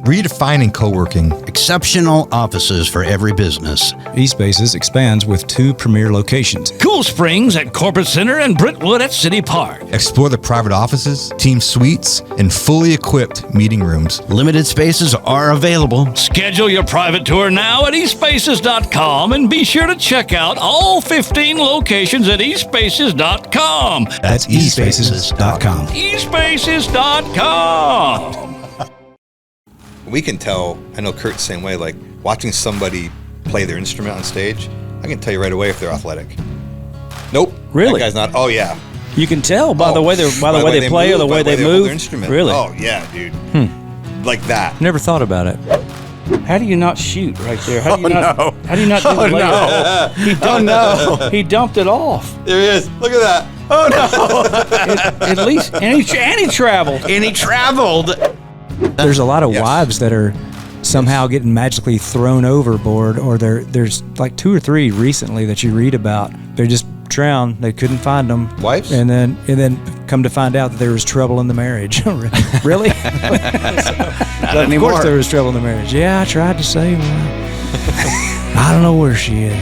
redefining co-working. Exceptional offices for every business. eSpaces expands with 2 premier locations. Cool Springs at Corporate Center and Brentwood at City Park. Explore the private offices, team suites, and fully equipped meeting rooms. Limited spaces are available. Schedule your private tour now at espaces.com and be sure to check out all 15 locations at espaces.com. That's eSpaces.com. espaces.com. We can tell, I know Kurt's the same way, like watching somebody play their instrument on stage, I can tell you right away if they're athletic. Nope. Really? That guy's not. Oh, yeah. You can tell by the way they play or the way they hold move. their instrument. Really? Oh, yeah, dude. Like that. Never thought about it. How do you not shoot right there? How do you not do the no. layup? He dumped it off. There he is. Look at that. Oh, no. At least, and he traveled. And he traveled. There's a lot of wives that are somehow getting magically thrown overboard, or there's like 2 or 3 recently that you read about. They just drowned. They couldn't find them. Wives? And then come to find out that there was trouble in the marriage. Really? Not Of anymore. course there was trouble in the marriage. Yeah, I tried to save her. I don't know where she is.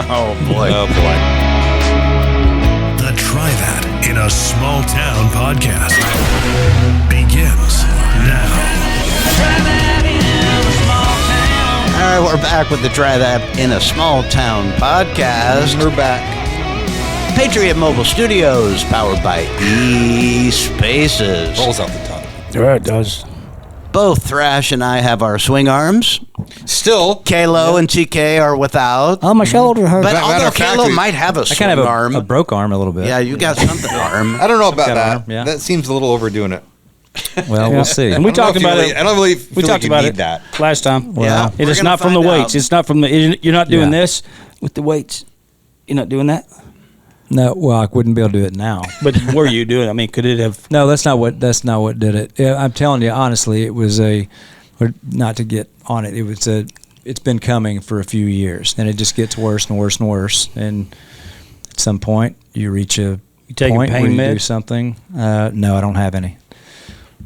Oh, boy. Oh, boy. The Try That in a Small Town podcast begins now. All right, we're back with the Try That in a Small Town podcast. We're back. Patriot Mobile Studios, powered by eSpaces. Rolls off the tongue. Yeah, it does. Both Thrash and I have our swing arms. Still. Kalo and TK are without. Oh, my shoulder hurts. But matter although of fact, Kalo we- might have a I swing kind of have arm. a broke arm a little bit. Yeah, you got something arm. I don't know about Got an that. arm, yeah. That seems a little overdoing it. Well, we'll see. And we talked about it. I don't really We feel talked like you about need it that. last time. Yeah, It we're is gonna not from the find weights. out. It's not from the. You're not doing Yeah. this with the weights. You're not doing that. No, well, I wouldn't be able to do it now. But were you doing? I mean, could it have? No, that's not what did it. Yeah, I'm telling you honestly, it was not to get on it. It's been coming for a few years, and it just gets worse and worse and worse. And at some point, you reach a taking point pain where you do meds? something. No, I don't have any.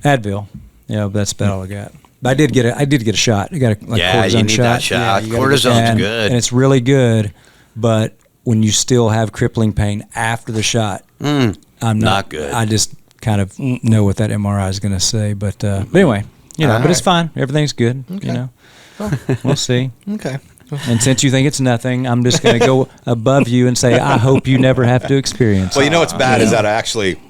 Advil, but that's about all I got. But I did get a shot. I got a Yeah, you cortisone need shot. that shot. Yeah, you gotta get Cortisone's that. good. and it's really good. But when you still have crippling pain after the shot, I'm not good. I just kind of know what that MRI is going to say. But anyway, but it's fine. Everything's good. We'll see. Okay. And since you think it's nothing, I'm just going to go above you and say, I hope you never have to experience Well, it. you know what's bad is that I actually,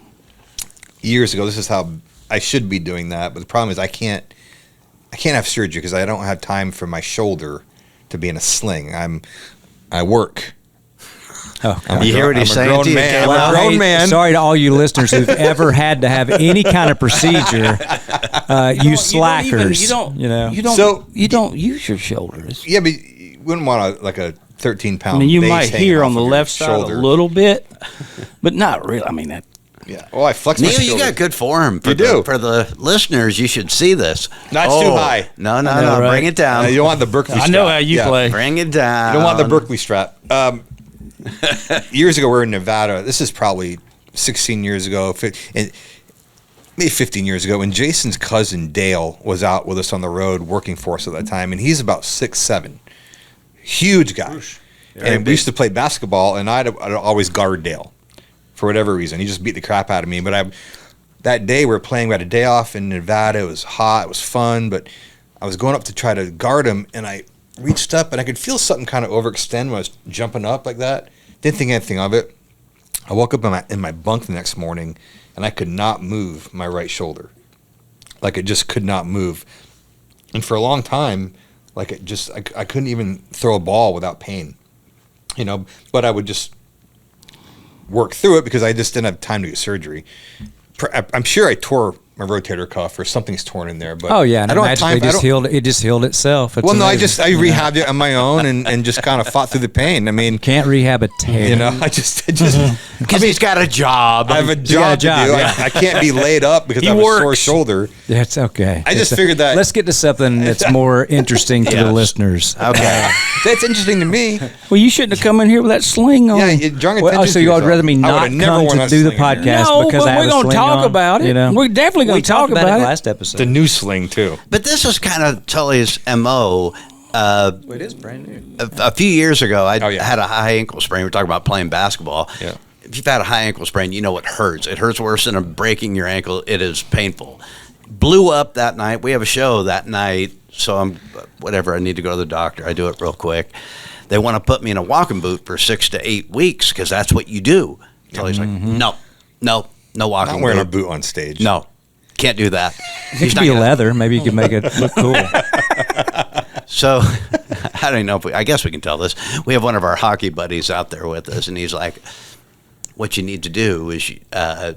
years ago, this is how I should be doing that, but the problem is I can't have surgery because I don't have time for my shoulder to be in a sling. I work. Oh, I'm You hear what he's saying to you, man. Caleb? I'm a grown man. Sorry to all you listeners who've ever had to have any kind of procedure. You slackers. You don't use your shoulders. Yeah, but you wouldn't want a 13-pound. I mean, you base might hanging hear off on the of your left side shoulder. a little bit, but not really. I mean that. Yeah. Well, I flex my Neil, shoulder. you got good form. For You do. For the listeners, you should see this. No, it's too high. No, know, right? bring it down. You don't want the Berkeley strap. I know how you play. Bring it down. You don't want the Berkeley strap. Years ago, we were in Nevada. This is probably 16 years ago, maybe 15 years ago, and Jason's cousin Dale was out with us on the road working for us at that time, and he's about 6'7", huge guy. And we used to play basketball, and I'd always guard Dale for whatever reason. He just beat the crap out of me. But that day we were playing. We had a day off in Nevada. It was hot. It was fun. But I was going up to try to guard him, and I reached up, and I could feel something kind of overextend when I was jumping up like that. Didn't think anything of it. I woke up in my bunk the next morning, and I could not move my right shoulder. Like it just could not move. And for a long time, like I couldn't even throw a ball without pain. But I would just work through it because I just didn't have time to get surgery. I'm sure I tore my rotator cuff or something's torn in there. But Oh yeah, and I don't have time. it just healed itself. It's Well, no, I amazing. rehabbed it on my own and just kind of fought through the pain. I mean, Can't rehab a tear. I just Because he's got a job. I have a job to do. yeah. I can't be laid up because I have a sore shoulder. That's okay. I just figured that. Let's get to something that's more interesting to the Yes. listeners. Okay. That's interesting to me. Well, you shouldn't have come in here with that sling on. Yeah, you're drawing Well, attention so to you would yourself. rather me I not would've never come worn to that do the sling in here. podcast No, because but I have we're a gonna sling talk on, about it. You know? We're definitely going We to talk talked about about it it. last episode. The new sling too. But this is kind of Tully's MO. It is brand new. A few years ago, I Oh, yeah. had a high ankle sprain. We're talking about playing basketball. Yeah. If you've had a high ankle sprain, you know it hurts. It hurts worse than breaking your ankle. It is painful. Blew up that night. We have a show that night, so I need to go to the doctor. I do it real quick. They want to put me in a walking boot for 6 to 8 weeks because that's what you do. Tully's like, no walking Not wearing boot. a boot on stage. No, can't do that. It could be leather. Maybe you could make it look cool. So, I don't know if I guess we can tell this. We have one of our hockey buddies out there with us, and he's like, what you need to do is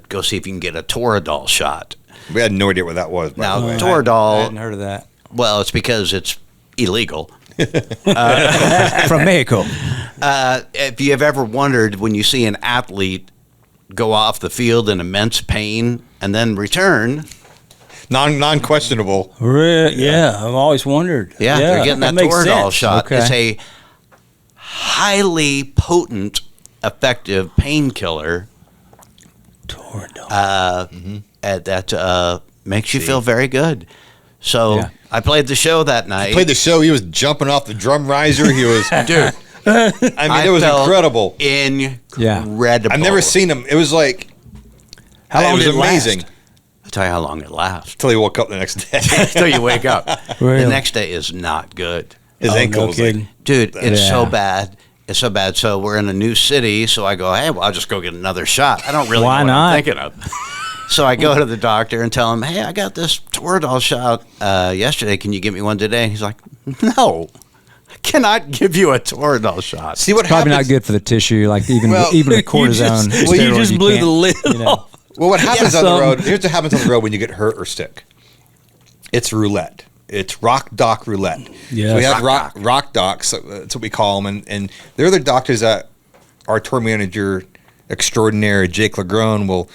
go see if you can get a Toradol shot. We had no idea what that was. By Now, the way. I Toradol, hadn't heard of that. well, it's because it's illegal. From Mexico. If you have ever wondered when you see an athlete go off the field in immense pain and then return, non-questionable. Yeah, I've always wondered. yeah, they're getting that makes Toradol sense. shot. Okay. It's a highly potent, effective painkiller Toradol. that makes you feel very good. So Yeah. I played the show that night. Played the show. He was jumping off the drum riser. He was, Dude, I mean, it was felt incredible. Incredible. I've never seen him. It was like, How long it was did it last? amazing. I'll tell you how long it lasts. Until he woke up the next day. Until you wake up. Really? The next day is not good. His Oh, ankle no was kidding. like, Dude, it's so Yeah. bad. It's so bad. So we're in a new city. So I go, hey, well, I'll just go get another shot. I don't really Why know what not? I'm thinking of. So I go to the doctor and tell him, hey, I got this Toradol shot yesterday. Can you give me one today? And he's like, no, I cannot give you a Toradol shot. see what Probably happens. not good for the tissue, like even Well, with You cortisone. just, Well, you you steroid, just blew can't, the lid you know. off. Well, what happens on the some- road, here's what happens on the road when you get hurt or sick. It's roulette. It's rock doc roulette. Yes. So we have Rock rock docs, that's what we call them, and they're the doctors that our tour manager extraordinaire, Jake LaGrone, will,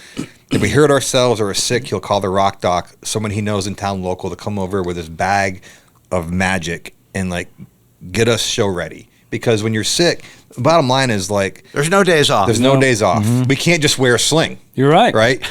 if we hurt ourselves or are sick, he'll call the rock doc, someone he knows in town local, to come over with his bag of magic and like get us show ready. Because when you're sick, the bottom line is like, There's no days off. there's no days off. We can't just wear a sling, You're right. right?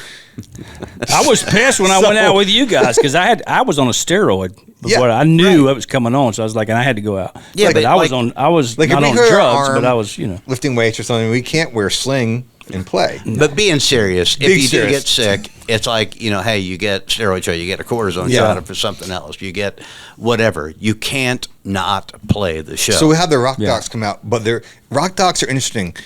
I was pissed when I went out with you guys because I was on a steroid before. Yeah, I knew it was coming on, so I was like, and I had to go out. Yeah, but but I was like- Like not if we on hurt our drugs, arm but I was, you know. lifting weights or something, we can't wear sling and play. But being serious, if Being you serious. do get sick, it's like, you know, hey, you get steroid shot, you get a cortisone Yeah. shot for something else, you get whatever. You can't not play the show. So we have the rock Yeah. docs come out, but their rock docs are interesting.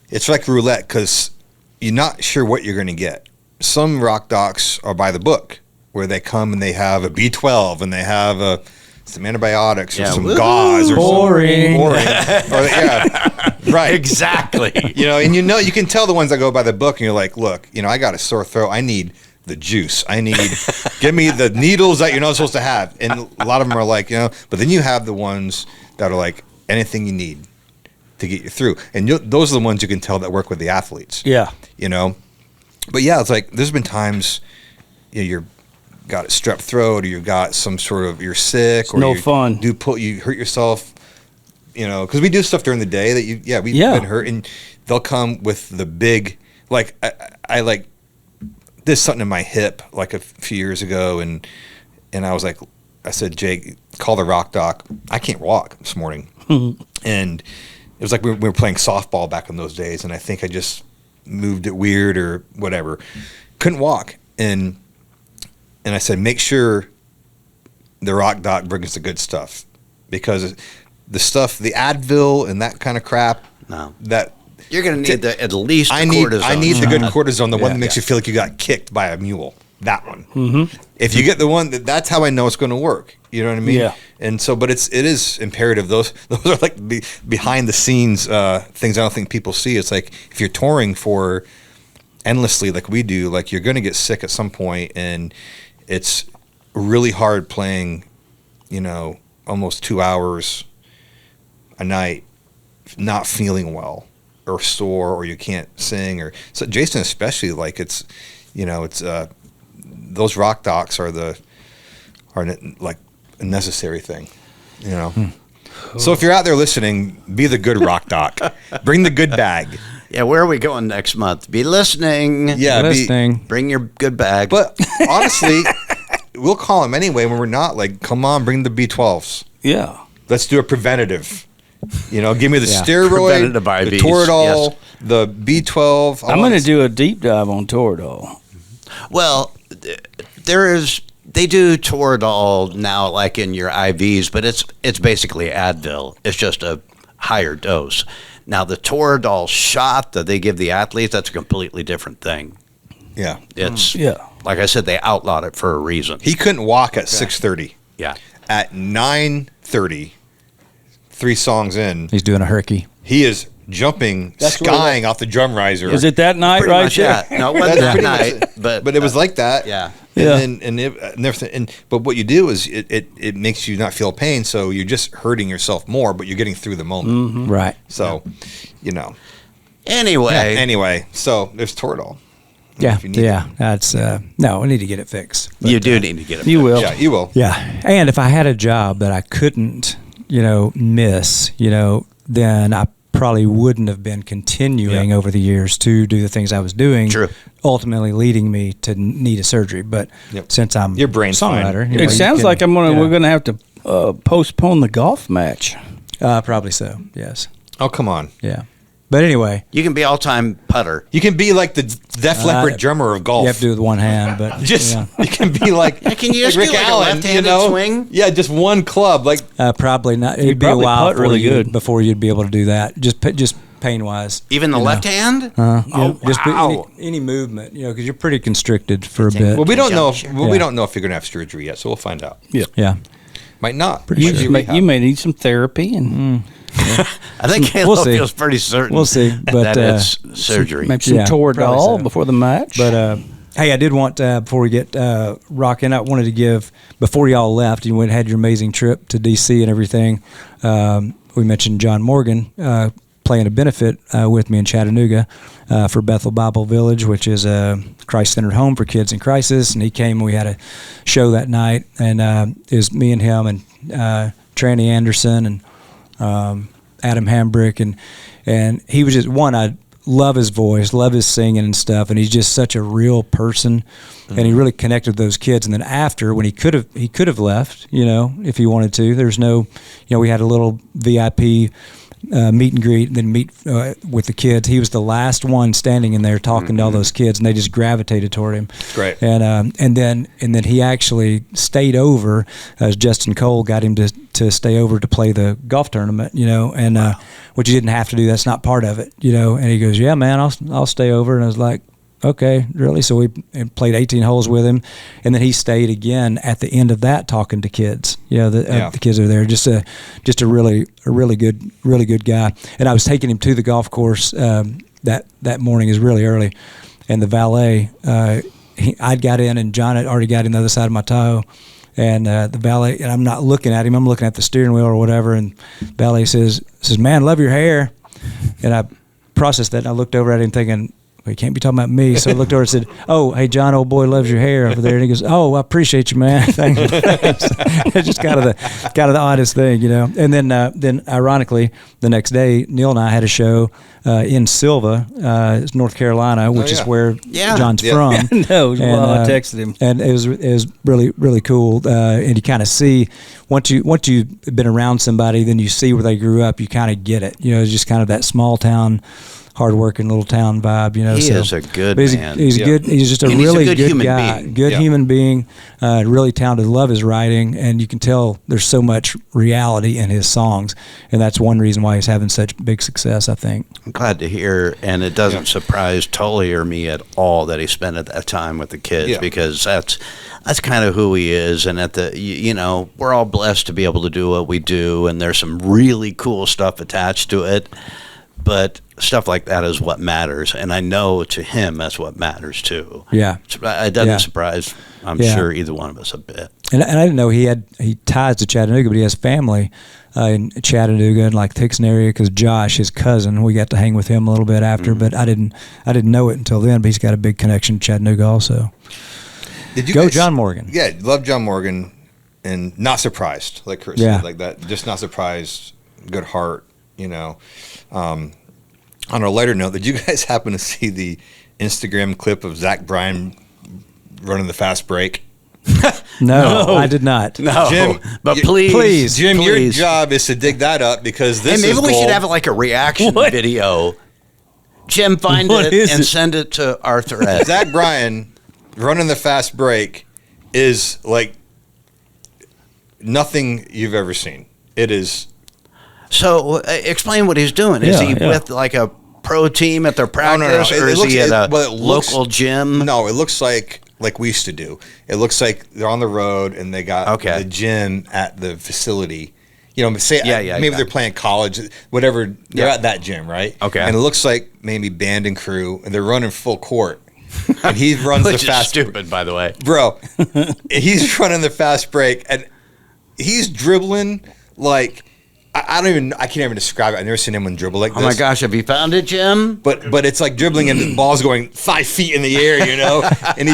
It's like roulette because you're not sure what you're going to get. Some rock docs are by the book, where they come and they have a B12 and they have some antibiotics or Yeah, some woo. gauze or Boring. something boring. Or, yeah, right. exactly. You know, and you can tell the ones that go by the book, and you're like, look, you know, I got a sore throat. I need the juice. I need, give me the needles that you're not supposed to have. And a lot of them are like, you know, but then you have the ones that are like anything you need to get you through. And those are the ones you can tell that work with the athletes. Yeah. You know, but yeah, it's like there's been times you're got a strep throat, or you've got some sort of you're sick, or no you fun. you hurt yourself. You know, because we do stuff during the day that we've been hurt, and they'll come with the big like I like there's something in my hip like a few years ago, and I was like, I said, Jake, call the rock doc. I can't walk this morning, and it was like we were playing softball back in those days, and I think I just moved it weird or whatever, couldn't walk, and I said, make sure the rock doc brings the good stuff, because the stuff, the Advil and that kind of crap, No. that You're going to need at least the I need cortisone the good shot. cortisone, the one that Yeah. makes you feel like you got kicked by a mule. That one. Mm-hmm. If you get the one that's how I know it's going to work. You know what I mean? Yeah. And so, but it is imperative. Those are like behind the scenes things I don't think people see. It's like if you're touring for endlessly like we do, like you're going to get sick at some point, and it's really hard playing, you know, almost 2 hours a night, not feeling well or sore, or you can't sing, or so Jason especially, like it's, you know, it's the those rock docs are like a necessary thing, you know. So if you're out there listening, be the good rock doc. Bring the good bag. Yeah, where are we going next month? Be listening. Yeah, bring your good bag. But honestly, we'll call them anyway when we're not. Like, come on, bring the B12s. Yeah. Let's do a preventative. You know, give me the steroid, Preventative the IVs, Toradol, yes. the B12. I'm going to do a deep dive on Toradol. Well, they do Toradol now, like in your IVs, but it's basically Advil. It's just a higher dose. Now, the Toradol shot that they give the athletes, that's a completely different thing. Yeah. It's like I said, they outlawed it for a reason. He couldn't walk at 6:30. Yeah. At 9:30, 3 songs in, He's doing a herky. he is jumping, skying off the drum riser. Is it that night Pretty right much, there? yeah. No, it wasn't that night, but it was like that. Yeah. But what you do is it makes you not feel pain, so you're just hurting yourself more, but you're getting through the moment. Right. So, you know. Anyway, So there's Toradol. Yeah. If you need Yeah. That's no, we need to get it fixed. you do need to get it. You will. Yeah, you will. Yeah. And if I had a job that I couldn't, miss, then I probably wouldn't have been continuing over the years to do the things I was doing. True. Ultimately leading me to need a surgery. But since I'm Your brain's fine. songwriter, It sounds like we're going to have to postpone the golf match. probably so. Yes. Oh, come on. Yeah. But anyway, You can be all-time putter. You can be like the Def Leppard drummer of golf. you have to do it with one hand, but You can be like, Can you just Rick do like Allen, a left-handed swing? Yeah, just one club. Like, probably not. It'd be a probably while putt really good. before you'd be able to do that. Just pain wise. Even the left hand? Just wow. any movement, because you're pretty constricted for a bit. well, we don't know. Conjunction. We don't know if you're gonna have surgery yet, so we'll find out. Yeah. Might not. You may need some therapy and I think Caleb We'll see. feels pretty certain. We'll see, but, that it's surgery. maybe some Yeah, probably Toradol so. before the match. But hey, I did want before we get rocking, I wanted to give before y'all left. You had your amazing trip to DC and everything. We mentioned John Morgan playing a benefit with me in Chattanooga for Bethel Bible Village, which is a Christ-centered home for kids in crisis. And he came. And we had a show that night, and it was me and him and Tranny Anderson and Adam Hambrick, and he was just one. I love his voice, love his singing and stuff, and he's just such a real person, and he really connected with those kids. And then after, when he could have left, if he wanted to. There's no, we had a little VIP meet and greet, and then meet with the kids. He was the last one standing in there talking to all those kids, and they just gravitated toward him. Great. And then he actually stayed over as Justin Cole got him to stay over to play the golf tournament, and which he didn't have to do. That's not part of it, And he goes, "Yeah, man, I'll stay over." And I was like, "Okay, really?" So we played 18 holes with him, and then he stayed again at the end of that talking to kids. The kids are there. Just a really good guy. And I was taking him to the golf course that morning. Is really early, and the valet. I'd got in, and John had already got in the other side of my Tahoe. And the valet, and I'm not looking at him. I'm looking at the steering wheel or whatever. And valet says, "Man, love your hair." And I processed that, and I looked over at him thinking, well, you can't be talking about me. So I looked over and said, "Oh, hey, John, old boy loves your hair over there." And he goes, "Oh, I appreciate you, man. Thanks." It's just kind of the oddest thing, And then ironically, the next day, Neil and I had a show in Silva, it's North Carolina, which is where John's from. No, And, I texted him, and it was really, really cool. And you kind of see once you've been around somebody, then you see where they grew up. You kind of get it. It's just kind of that small town, hard-working little town vibe, He is a good man. He's good. He's just a And really he's a good human guy. being. Good human being. Really talented. Love his writing, and you can tell there's so much reality in his songs, and that's one reason why he's having such big success, I think. I'm glad to hear, and it doesn't surprise Tully or me at all that he spent at that time with the kids because that's kind of who he is. And we're all blessed to be able to do what we do, and there's some really cool stuff attached to it. But stuff like that is what matters, and I know to him that's what matters too. Yeah, it doesn't surprise, I'm sure, either one of us a bit. And I didn't know he ties to Chattanooga, but he has family in Chattanooga and like Dixon area because Josh, his cousin, we got to hang with him a little bit after, but I didn't know it until then. But he's got a big connection to Chattanooga also. Did you Go guys- John Morgan. Yeah, love John Morgan, and not surprised, like Chris Yeah. said, like that. Just not surprised. Good heart, you know. On a lighter note, did you guys happen to see the Instagram clip of Zach Bryan running the fast break? No, I did not. No, Jim, but you- please, Jim, your please. job is to dig that up because Hey, this maybe is we should gold. have like a reaction What? video. Jim, find What it is and it? send it to our thread. Zach Bryan running the fast break is like nothing you've ever seen. It is. So explain what he's doing. Is Yeah, he yeah. with like a pro team at their No, practice, no, no. or is he at a well, it looks- local gym? No, it looks like we used to do. It looks like they're on the road and they got Okay. the gym at the facility. You know, say maybe yeah. they're playing college, whatever. They're Yeah. at that gym, right? Okay. And it looks like maybe band and crew, and they're running full court. And he runs Which the is fast stupid, by the way. bro. He's running the fast break, and he's dribbling like I can't even describe it. I've never seen anyone dribble like this. Oh my gosh, have you found it, Jim? But it's like dribbling and the ball's going 5 feet in the air, you know? And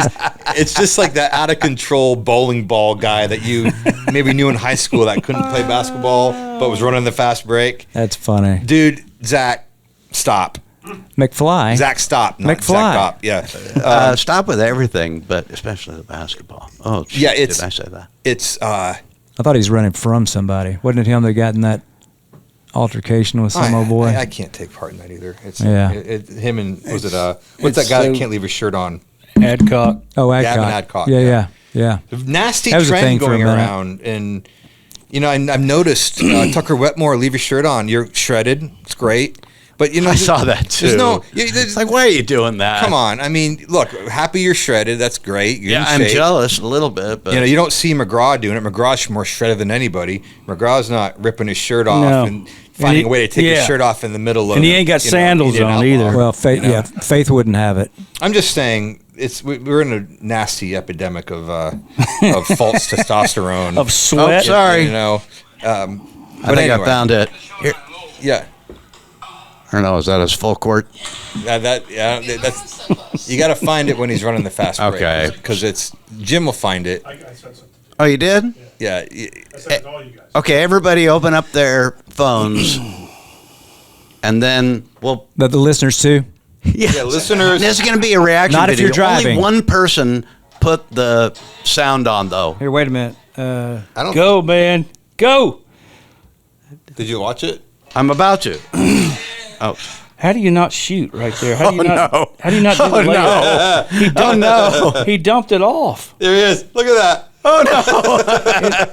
it's just like that out of control bowling ball guy that you maybe knew in high school that couldn't play basketball but was running the fast break. That's funny. Dude, Zach, stop. McFly. Zach, stop. Not McFly. Zach, stop. Yeah. Stop with everything, but especially the basketball. Oh, shit, Yeah, it's- did I say that? It's I thought he was running from somebody. Wasn't it him that got in that altercation with some old boy? I can't take part in that either. It's Yeah. him and was it what's that it's guy so- that can't leave his shirt on? Adcock. Oh, Adcock. Gavin Adcock, Yeah, yeah. yeah. Nasty That was a trend thing for a going minute. around, and you know I've noticed Tucker Wetmore, leave your shirt on. You're shredded. It's great, but you know I saw that too. There's no. It's like, why are you doing that? Come on. I mean, look, happy you're shredded. That's great. You're Yeah, in I'm shape. jealous a little bit, but You know, you don't see McGraw doing it. McGraw's more shredded than anybody. McGraw's not ripping his shirt off No. and finding a way to take his yeah. shirt off in the middle of. And he ain't got you know, sandals Indian on Outlaw. either. Well, Faith, You know? yeah, Faith wouldn't have it. I'm just saying we're in a nasty epidemic of false testosterone. Of sweat. sorry. You know. I But think anyway, I found it. Here. Yeah. I don't know, is that his full court? That's you got to find it when he's running the fast break. Okay. Because it's Jim will find it. I sent something. Oh, you did? Yeah. I sent it to all you guys. Okay, everybody open up their phones. And then we'll... The listeners, too. Yeah, listeners. This is going to be a reaction Not if video. you're driving. Only one person put the sound on, though. Here, wait a minute. I don't. Go, man. Go. Did you watch it? I'm about to. Oh. How do you not shoot right there? How do you Oh, not? no. How do you not do the Oh, layup? no. He dumped, He dumped it off. There he is. Look at that.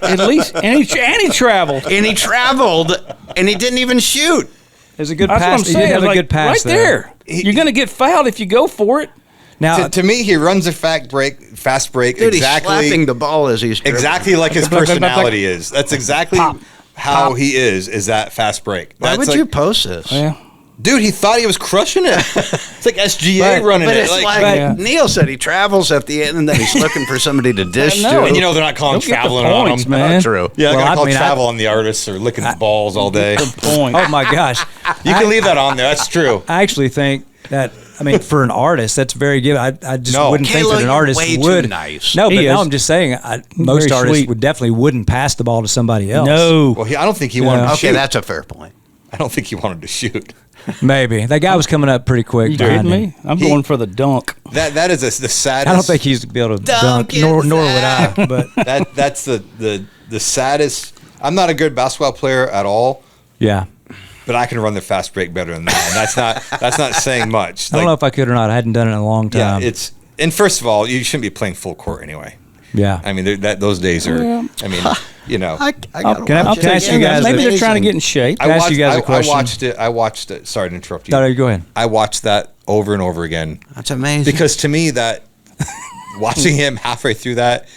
At least, and he traveled. And he traveled, and he didn't even shoot. There's a good That's what I'm pass. He saying. did have a Like, good pass right there. You're going to get fouled if you go for it. Now, To me, he runs a fast break Dude, exactly he's slapping the ball as he's dribbling. exactly like his personality is. That's exactly Pop. how he is that fast break. Why That's would like, you post this? Yeah. Dude, he thought he was crushing it. It's like SGA running But it. it's like Yeah. Neil said, he travels at the end, and then he's looking for somebody to dish I know, to. and you know they're not calling Don't get the traveling on points, him. man. Oh, true. Yeah, they're Well, gonna I call mean, travel on the artists or licking balls all day. Good point. oh my gosh. You can leave that on there. That's true. I actually think that, I mean, for an artist, that's very good. I just No. wouldn't think Kayla, that an you're artist way too would. nice. No, He but is. no, I'm just saying, most Very artists sweet. would definitely wouldn't pass the ball to somebody else. No. Well, I don't think he wanted to Okay, shoot. that's a fair point. I don't think he wanted to shoot. Maybe. That guy was coming up pretty quick. You behind kidding him. me? I'm going for the dunk. That is the saddest. I don't think he's be able to dunk, Duncan nor would I. But that's the saddest. I'm not a good basketball player at all, yeah, but I can run the fast break better than that, and that's not saying much. I don't know if I could or not. I hadn't done it in a long Yeah, time. it's and first of all, you shouldn't be playing full court anyway. Yeah. I mean those days are. I mean, you know. I gotta Can I watch it ask you again. guys Maybe a- they're trying to get in shape. I ask you guys a question? I watched it. Sorry to interrupt you. No, go ahead. I watched that over and over again That's amazing. because to me that watching him halfway through that,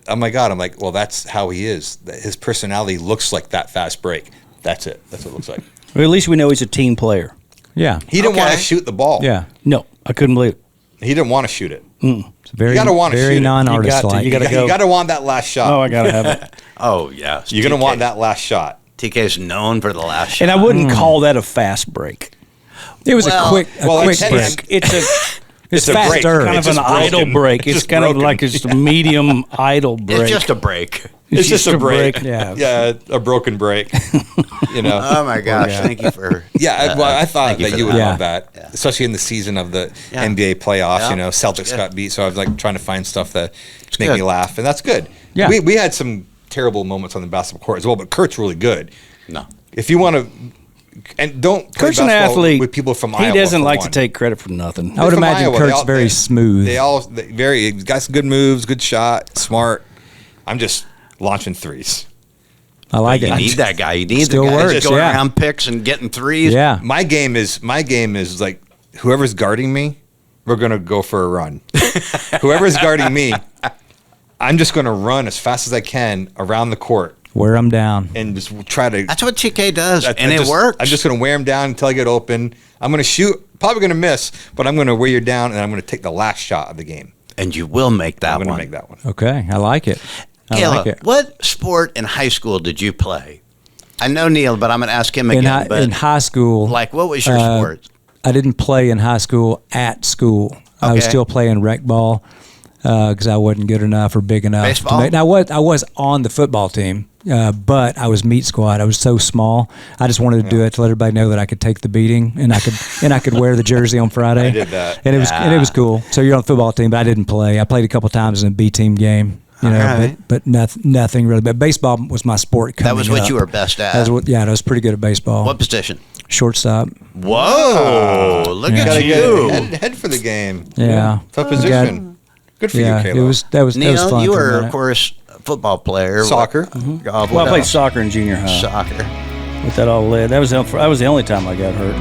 oh my God, I'm like, well, that's how he is. His personality looks like that fast break. That's it. That's what it looks like. Well, at least we know he's a team player. Yeah. He didn't want Okay. to shoot the ball. Yeah. No, I couldn't believe it. He didn't want to shoot it. It's very, You gotta wanna shoot very it. non-artist You got to. like. You got to go. You got to want that last shot. Oh, I got to have it. Oh, yeah. You're going to want that last shot. TK's known for the last shot. And I wouldn't call that a fast break. It was Well- a quick well, quick it's- break. It's a It's a break. faster. Kind It's of an just idle broken. break. It's It's just kind of broken. like it's a medium idle break. It's just a break. It's just a break. Yeah. Yeah, a broken break. You know. Oh my gosh! Thank you for. Yeah, well, I thought thank you that for you would that. love that, Yeah. especially in the season of the Yeah. NBA playoffs. Yeah. You know, Celtics good. got beat, so I was like trying to find stuff that make good. me laugh, and that's good. Yeah. we had some terrible moments on the basketball court as well, but Kurt's really good. No. If you want to, and don't play Kurt's an basketball athlete. with people from He Iowa. doesn't for like one. to take credit for nothing. I would From imagine Iowa, Kurt's very smooth. He's got some good moves, good shot, smart. I'm just launching threes. I like You it. need that guy. You need Still the guy works, that's going yeah. around picks and getting threes. Yeah. My game is like whoever's guarding me, we're gonna go for a run. Whoever's guarding me, I'm just gonna run as fast as I can around the court Wear them down. and just try to. That's what TK does, I- and I it just- works. I'm just gonna wear them down until I get open. I'm gonna shoot, probably gonna miss, but I'm gonna wear you down, and I'm gonna take the last shot of the game. and you will make that I'm gonna one. make that one. Okay, I like it. I Kayla, like it. what sport in high school did you play? I know Neil, but I'm going to ask him In, again. in high school, like, what was your sport? I didn't play in high school at school. I was Okay. still playing rec ball because I wasn't good enough or big enough. Baseball? To make, now, I was on the football team, but I was meat squad. I was so small. I just wanted to do it to let everybody know that I could take the beating and I could wear the jersey on Friday. I did that. and it was cool. So you're on the football team, but I didn't play. I played a couple times in a B team game. You know, All right. but nothing really. But baseball was my sport. That was coming what you up. were best at. I was pretty good at baseball. What position? Shortstop. Whoa! Look Yeah. at Gotta you. get head for the game. Yeah. Tough position. Good for Yeah, you, Kayla. it was that was Neil, fun. you for a were, minute. of course, a football player. Soccer. What Well, I played else? soccer in junior high. Soccer. With that all led. That was the only time I got hurt.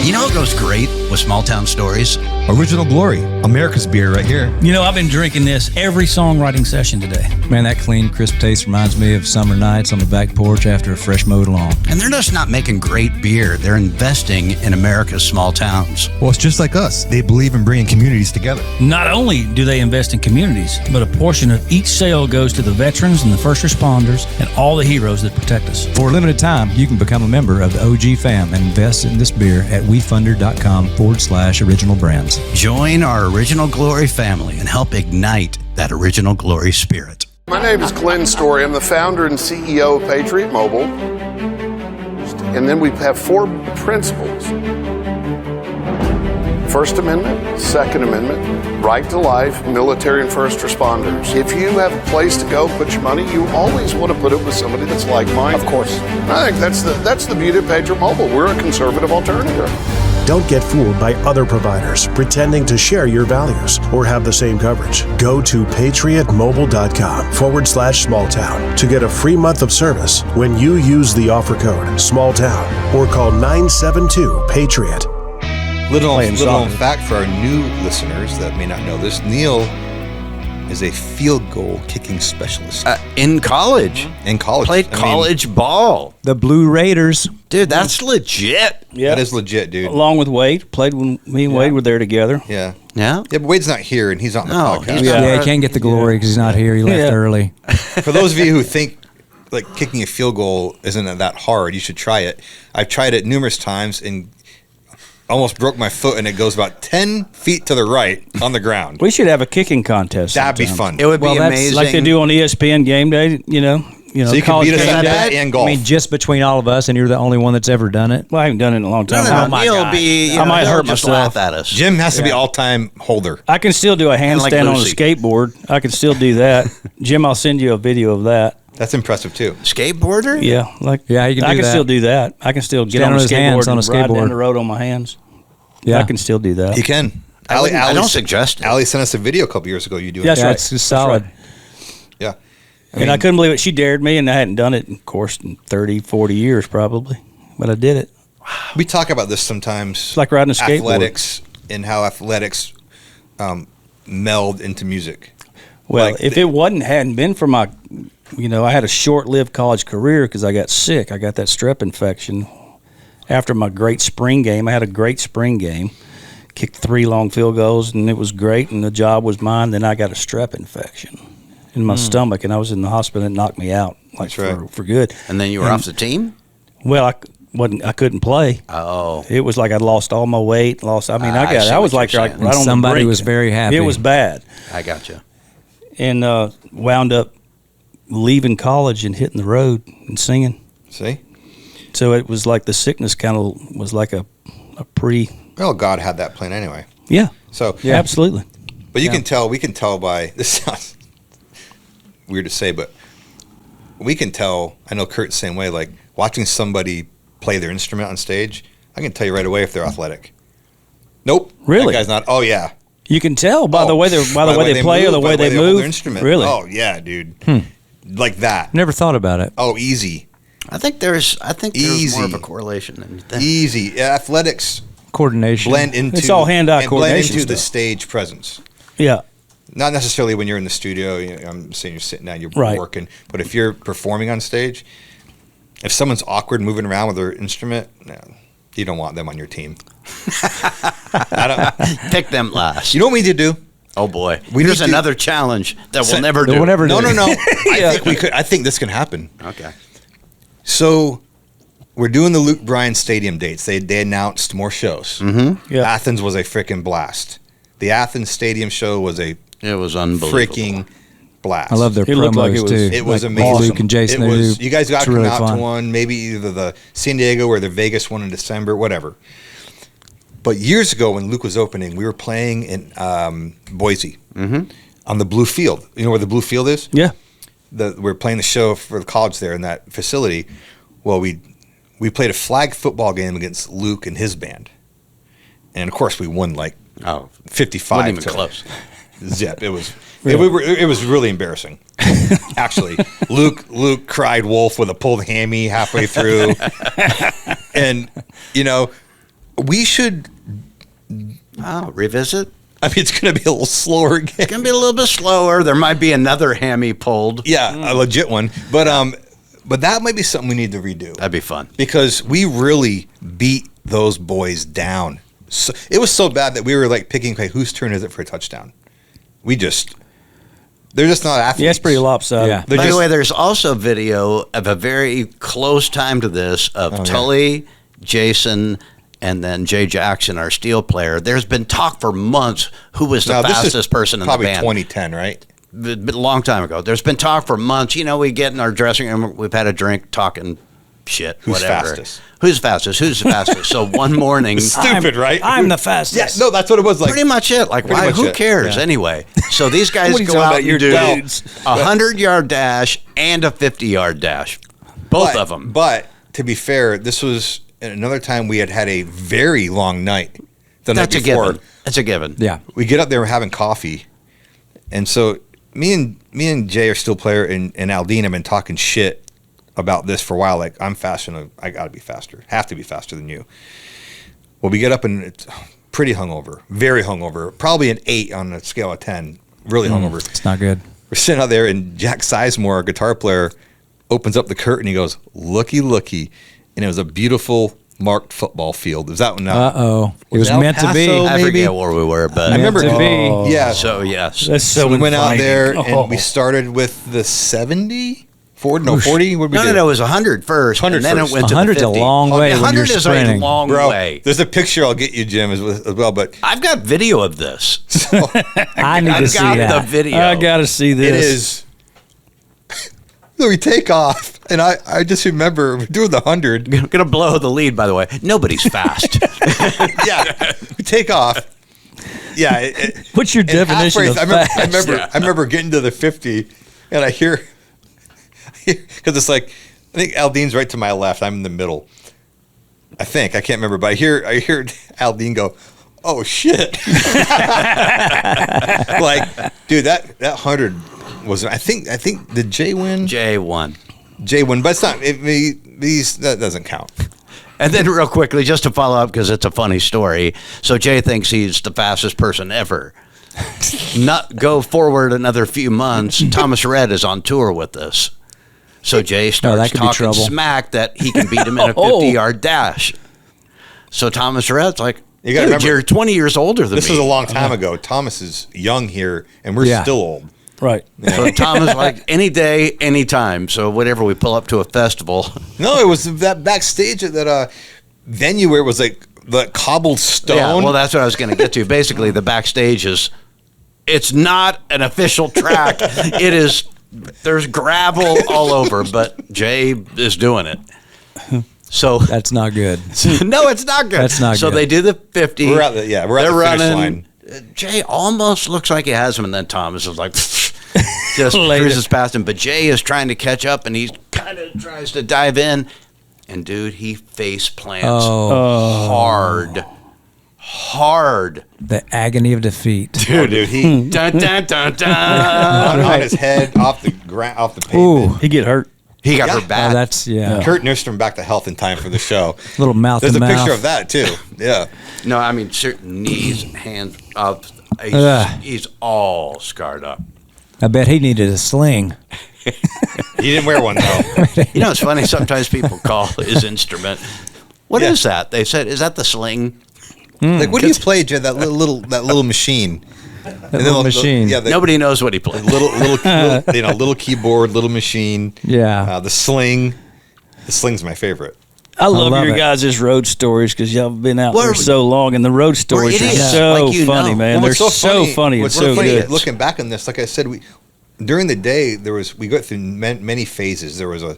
You know what goes great with small town stories? Original Glory, America's beer right here. You know, I've been drinking this every songwriting session today. Man, that clean, crisp taste reminds me of summer nights on the back porch after a fresh mowed lawn. And they're just not making great beer, they're investing in America's small towns. Well, it's just like us. They believe in bringing communities together. Not only do they invest in communities, but a portion of each sale goes to the veterans and the first responders and all the heroes that protect us. For a limited time, you can become a member of the OG fam and invest in this beer at wefunder.com/original brands. Join our Original Glory family and help ignite that Original Glory spirit. My name is Glenn Story. I'm the founder and CEO of Patriot Mobile. And then we have 4 principles. First Amendment, Second Amendment, right to life, military and first responders. If you have a place to go put your money, you always want to put it with somebody that's like-minded. Of course. I think that's the beauty of Patriot Mobile. We're a conservative alternative. Don't get fooled by other providers pretending to share your values or have the same coverage. Go to patriotmobile.com/smalltown to get a free month of service when you use the offer code SMALLTOWN or call 972-PATRIOT. Little Playing known soccer. fact for our new listeners that may not know this: Neil is a field goal kicking specialist In college. in college. Played I mean, college ball. The Blue Raiders. Dude, that's legit. Yeah. that is legit, dude. Along with Wade. Played when me and Wade were there together. Yeah. Yeah? Yeah, but Wade's not here, and he's on the No, podcast. he's Yeah, not. he can't get the glory because he's not here. He left Yeah. early. For those of you who think like kicking a field goal isn't that hard, you should try it. I've tried it numerous times and almost broke my foot, and it goes about 10 feet to the right on the ground. We should have a kicking contest. That'd be sometime. fun. It would Well, be that's amazing. Like they do on ESPN game day, you know, So you can college beat us game at day. that and golf. I mean, just between all of us, and you're the only one that's ever done it. Well, I haven't done it in a long time. No, Oh my Neil God. be, you I know, might he'll hurt just myself. laugh at us. Jim has to be all-time holder. I can still do a handstand like on a Lucy. skateboard. I can still do that. Jim, I'll send you a video of that. That's impressive too. Skateboarder? Yeah, like Yeah, you can I do can that. still do that. I can still get Stand on on a his hands skateboard on a and ride down skateboard. the road on my hands. Yeah, I can still do that. You can. I don't suggest it. Allie sent us a video a couple years ago. You do it. That's yeah, right. it's just solid. right. Yeah. And I couldn't believe it. She dared me, and I hadn't done it, of course, in 30, 40 years probably. But I did it. We talk about this sometimes. It's like riding a skateboard. Athletics and how athletics meld into music. Well, Like if the- it hadn't been for my, I had a short-lived college career because I got sick. I got that strep infection. After my great spring game, I had a great spring game. Kicked 3 long field goals, and it was great, and the job was mine. Then I got a strep infection in my stomach, and I was in the hospital. It knocked me out, like That's right. for good. And then you were off the team? Well, I couldn't play. Oh. It was like I'd lost all my weight. I see was what like you're right saying. on the Somebody brink. was very happy. It was bad. I got you. And wound up leaving college and hitting the road and singing. See? So it was like the sickness kind of was like a Well, God had that plan anyway. yeah. So Yeah, absolutely. But we can tell by, this sounds weird to say, but we can tell, I know Kurt's the same way, like watching somebody play their instrument on stage, I can tell you right away if they're athletic. Nope. Really? That guy's not. Oh, yeah. You can tell by the way they play or the way they hold move. their instrument. Really? Oh, yeah, dude. Like that. Never thought about it. Oh, easy. I think there's Easy. more of a correlation than you think. Easy. Yeah, athletics Coordination. blend into It's all hand-eye coordination blend into the stuff. stage presence. Yeah. Not necessarily when you're in the studio. I'm saying you're sitting down, you're Right. working. But if you're performing on stage, if someone's awkward moving around with their instrument, no, you don't want them on your team. Pick them last. You know what we need to do? Oh boy, We here's need to- another challenge that we'll Set- never that do. we'll never do. No. I think we could. I think this can happen. Okay. So we're doing the Luke Bryan Stadium dates. They announced more shows. Mm-hmm. Yeah. Athens was a freaking blast. The Athens Stadium show was a It was unbelievable. freaking blast. I love their It looked promos like it was- too. It was Like amazing. Luke and Jason. It they was, do. you guys got It's to come really out fun. to one, maybe either the San Diego or the Vegas one in December, whatever. But years ago when Luke was opening, we were playing in Boise on the Blue Field. You know where the Blue Field is? Yeah. We're playing the show for the college there in that facility. Well, we played a flag football game against Luke and his band. And, of course, we won like 55 wasn't even to close. zip. It was it was really embarrassing. Actually, Luke cried wolf with a pulled hammy halfway through. And, we should, Revisit. I mean, it's going to be a little slower game. It's gonna be a little bit slower. There might be another hammy pulled. Yeah, a legit one. But that might be something we need to redo. That'd be fun. Because we really beat those boys down. So, it was so bad that we were like picking, okay, whose turn is it for a touchdown? They're just not athletes. Yeah, it's pretty lopsided. Yeah. They're By just- the way, there's also video of a very close time to this of Tully, Jason, and then Jay Jackson, our steel player. There's been talk for months who was the Now, this is fastest person in the probably band. 2010, right? A long time ago. There's been talk for months. We get in our dressing room, we've had a drink, talking shit, Who's whatever. fastest? Who's fastest? Who's the fastest? So one morning, Stupid, right? I'm the fastest. Yeah, no, that's what it was like. pretty much it. Like, Pretty why? much Who it. cares Yeah. anyway? So these guys What are you go talking out about? and You're do dudes. a 100-yard dash and a 50-yard dash, both of them. But to be fair, this was another time we had a very long night. The That's night a before, given. That's a given. Yeah. we get up there, we're having coffee, and so me and Jay are still player, and Aldine have been talking shit about this for a while. Like, I'm faster than I got to be faster, have to be faster than you. Well, we get up and it's pretty hungover, very hungover, probably an 8 on a scale of 10, really hungover. It's not good. We're sitting out there, and Jack Sizemore, our guitar player, opens up the curtain. He goes, "Looky, looky," and it was a beautiful marked football field. Is that one? Uh-oh. It was El meant to be. Paso? I maybe? forget where we were, but I remember. to be. Yeah. So yes, That's so So we went out inviting. there Oh. and we started with the 70, 40, no 40. What did we do? no, it was 100 first, 100 and then first. it went to 100's the a 50. long way when 100 you're is a sprinting. long Bro, way. there's a picture I'll get you, Jim, as well. But I've got video of this. I need to I've see got that. the video. I got to see this. it is. So we take off, and I just remember doing the 100. Gonna blow the lead, by the way. Nobody's fast. Yeah, we take off. Yeah. What's your And definition halfway- of fast? I remember getting to the 50, and I hear because it's like I think Aldine's right to my left. I'm in the middle. I think I can't remember, but I hear Aldine go, "Oh shit!" Like, dude, that 100 was. I think did Jay win? J1. Jay won, but it's not. That doesn't count. And then real quickly, just to follow up, because it's a funny story. So Jay thinks he's the fastest person ever. Not go forward another few months. Thomas Rhett is on tour with us. So Jay starts that could be talking trouble. smack that he can beat him in a Oh. 50-yard dash. So Thomas Rhett's like, You gotta dude, remember, you're 20 years older than This me. was a long time ago. Thomas is young here, and we're Yeah. still old. Right. So Tom is like, any day, anytime. So whenever we pull up to a festival. No, it was that backstage at that venue where it was like the cobbled stone. Yeah, well, that's what I was going to get to. Basically, the backstage it's not an official track. It is, there's gravel all over, but Jay is doing it. So That's not good. no, it's not good. That's not so good. they do the 50. We're at the finish line. Jay almost looks like he has him, and then Thomas is like, just cruises past him. But Jay is trying to catch up, and he kind of tries to dive in. And, dude, he face plants hard. The agony of defeat. Dude, he Dun, dun, dun, dun. on his head off the pavement. Ooh. He get hurt. He got her Oh, bad. that's, yeah. Kurt nursed him back to health in time for the show. Little mouth There's to a mouth. picture of that too. Yeah. No, I mean, certain knees, hands up. He's all scarred up. I bet he needed a sling. He didn't wear one though. You know, it's funny. Sometimes people call his instrument. What is that? They said, is that the sling? Like, what do you play, Jed? That little machine. That little machine. Yeah. Nobody knows what he plays. Little keyboard, little machine. Yeah. The sling. The sling's my favorite. I love love your it. guys' road stories because y'all have been out We're- there so long, and the road stories are idiots, so like you funny, know. man. They're What's so funny and what's so funny, good. looking back on this, like I said, during the day we go through many phases. There was a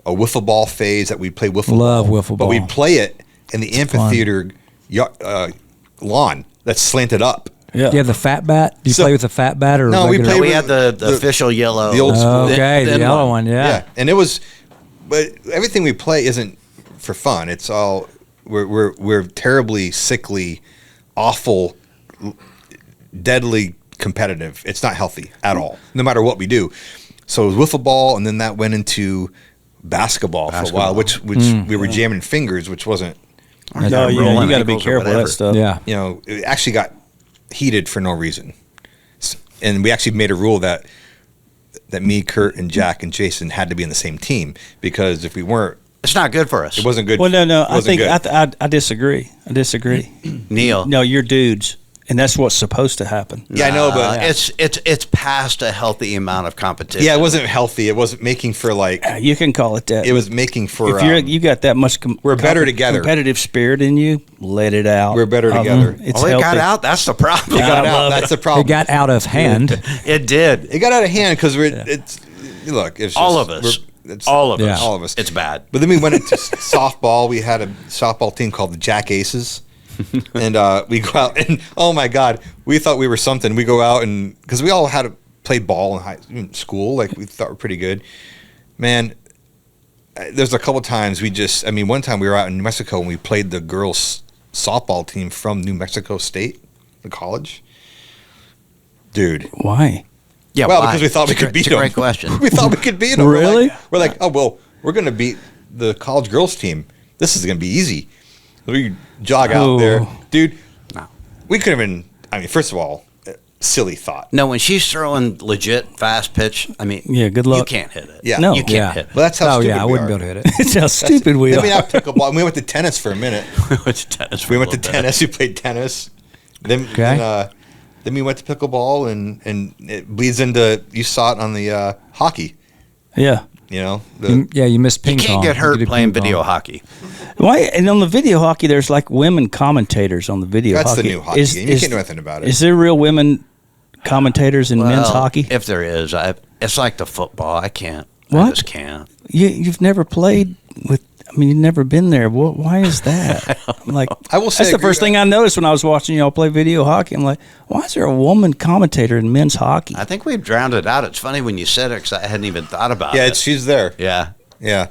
wiffle ball phase that we'd play wiffle Love ball, wiffle but ball. we'd play it in the amphitheater lawn that's slanted up. Yeah. Do you have the fat bat? Do you So- play with the fat bat or No, we regular? played We with had the official yellow. the old school. Okay, the thin yellow one, yeah. And it was, but everything we play isn't for fun. It's all we're terribly sickly, awful, deadly competitive. It's not healthy at all, no matter what we do. So it was wiffle ball, and then that went into basketball for a while, which we were jamming fingers, which wasn't. No, you rolling got to be ankles or careful of whatever. that stuff. Yeah. You know, it actually got heated for no reason, and we actually made a rule that me, Kurt, and Jack and Jason had to be in the same team, because if we weren't, It's not good for us. it wasn't good. Well, no. It I wasn't think good. I disagree. I disagree. Neil. No, you're dudes, and that's what's supposed to happen. Yeah, I know, but it's past a healthy amount of competition. yeah, it wasn't healthy. It wasn't making for like. You can call it that. It was making for. If you got that much, we're better together. Competitive spirit in you, let it out. We're better together. It's Well, it healthy. got out. That's the problem. It got I out. love That's the It problem. got out of hand. It did. It got out of hand because it's look. It's just, All of us. It's, All of Yeah. us. all of us. It's bad. But then we went into softball. We had a softball team called the Jack Aces. And we go out and, oh my God, we thought we were something. We go out and, because we all had to play ball in school, like we thought we were pretty good. Man, there's a couple times one time we were out in New Mexico and we played the girls softball team from New Mexico State, the college. Dude. Why? Yeah. Well, why? because we thought we It's a could beat It's them. a great question. We thought we could beat them. Really? We're like, oh, well, we're going to beat the college girls team. This is going to be easy. We jog out Oh. there. Dude, No. we could have been, first of all, silly thought. No, when she's throwing legit fast pitch, Yeah, good luck. You can't hit it. Yeah. No. You can't Yeah. hit it. Well, that's how Oh, stupid yeah, I we wouldn't are. be able to hit it. It's how stupid we Then are. we had pickleball. And we went to tennis for a minute. We went to tennis. We went to tennis. We played tennis. Then, Okay. then we went to pickleball, and it bleeds into, you saw it on the hockey. Yeah. You know, You missed You ping pong. can't get hurt did playing ping pong. video hockey. Why? And on the video hockey, there's like women commentators on the video that's hockey. the new hockey game. You can't do anything about it. Is there real women commentators in men's Well, hockey? If there is, it's like the football. I can't. I What? just can't. You've never played with. I mean, you've never been there. Why is that? I'm like, I will say that's the agree first with thing I noticed when I was watching y'all play video hockey. I'm like, why is there a woman commentator in men's hockey? I think we've drowned it out. It's funny when you said it because I hadn't even thought about it. she's there. Yeah. Yeah.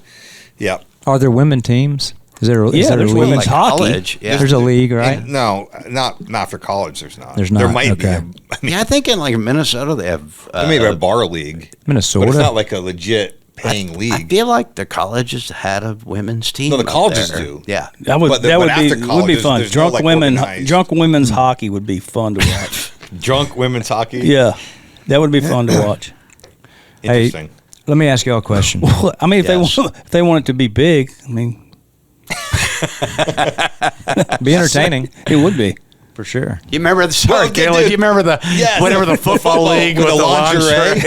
Yeah. Are there women teams? Is there Yeah, there there's a league? women's hockey. College. Yeah. There's a league, right? And no, not for college. There's not. There's There not, might okay. be. Yeah, I think in like Minnesota they have. Maybe a bar league, Minnesota. but it's not like a legit paying I league. feel like the colleges had a women's team. No, the up colleges there. do. Yeah. That would But that would after be college, fun. there's no, like, organized- Drunk women's hockey would be fun to watch. Drunk women's hockey. Yeah, that would be fun to watch. Interesting. Let me ask y'all a question. Well, I mean, Yes. if they want it to be big, I mean, Be entertaining. it would be. for sure. You remember the sorry, Well, Caleb? dude. You remember the whatever the football league with the lingerie?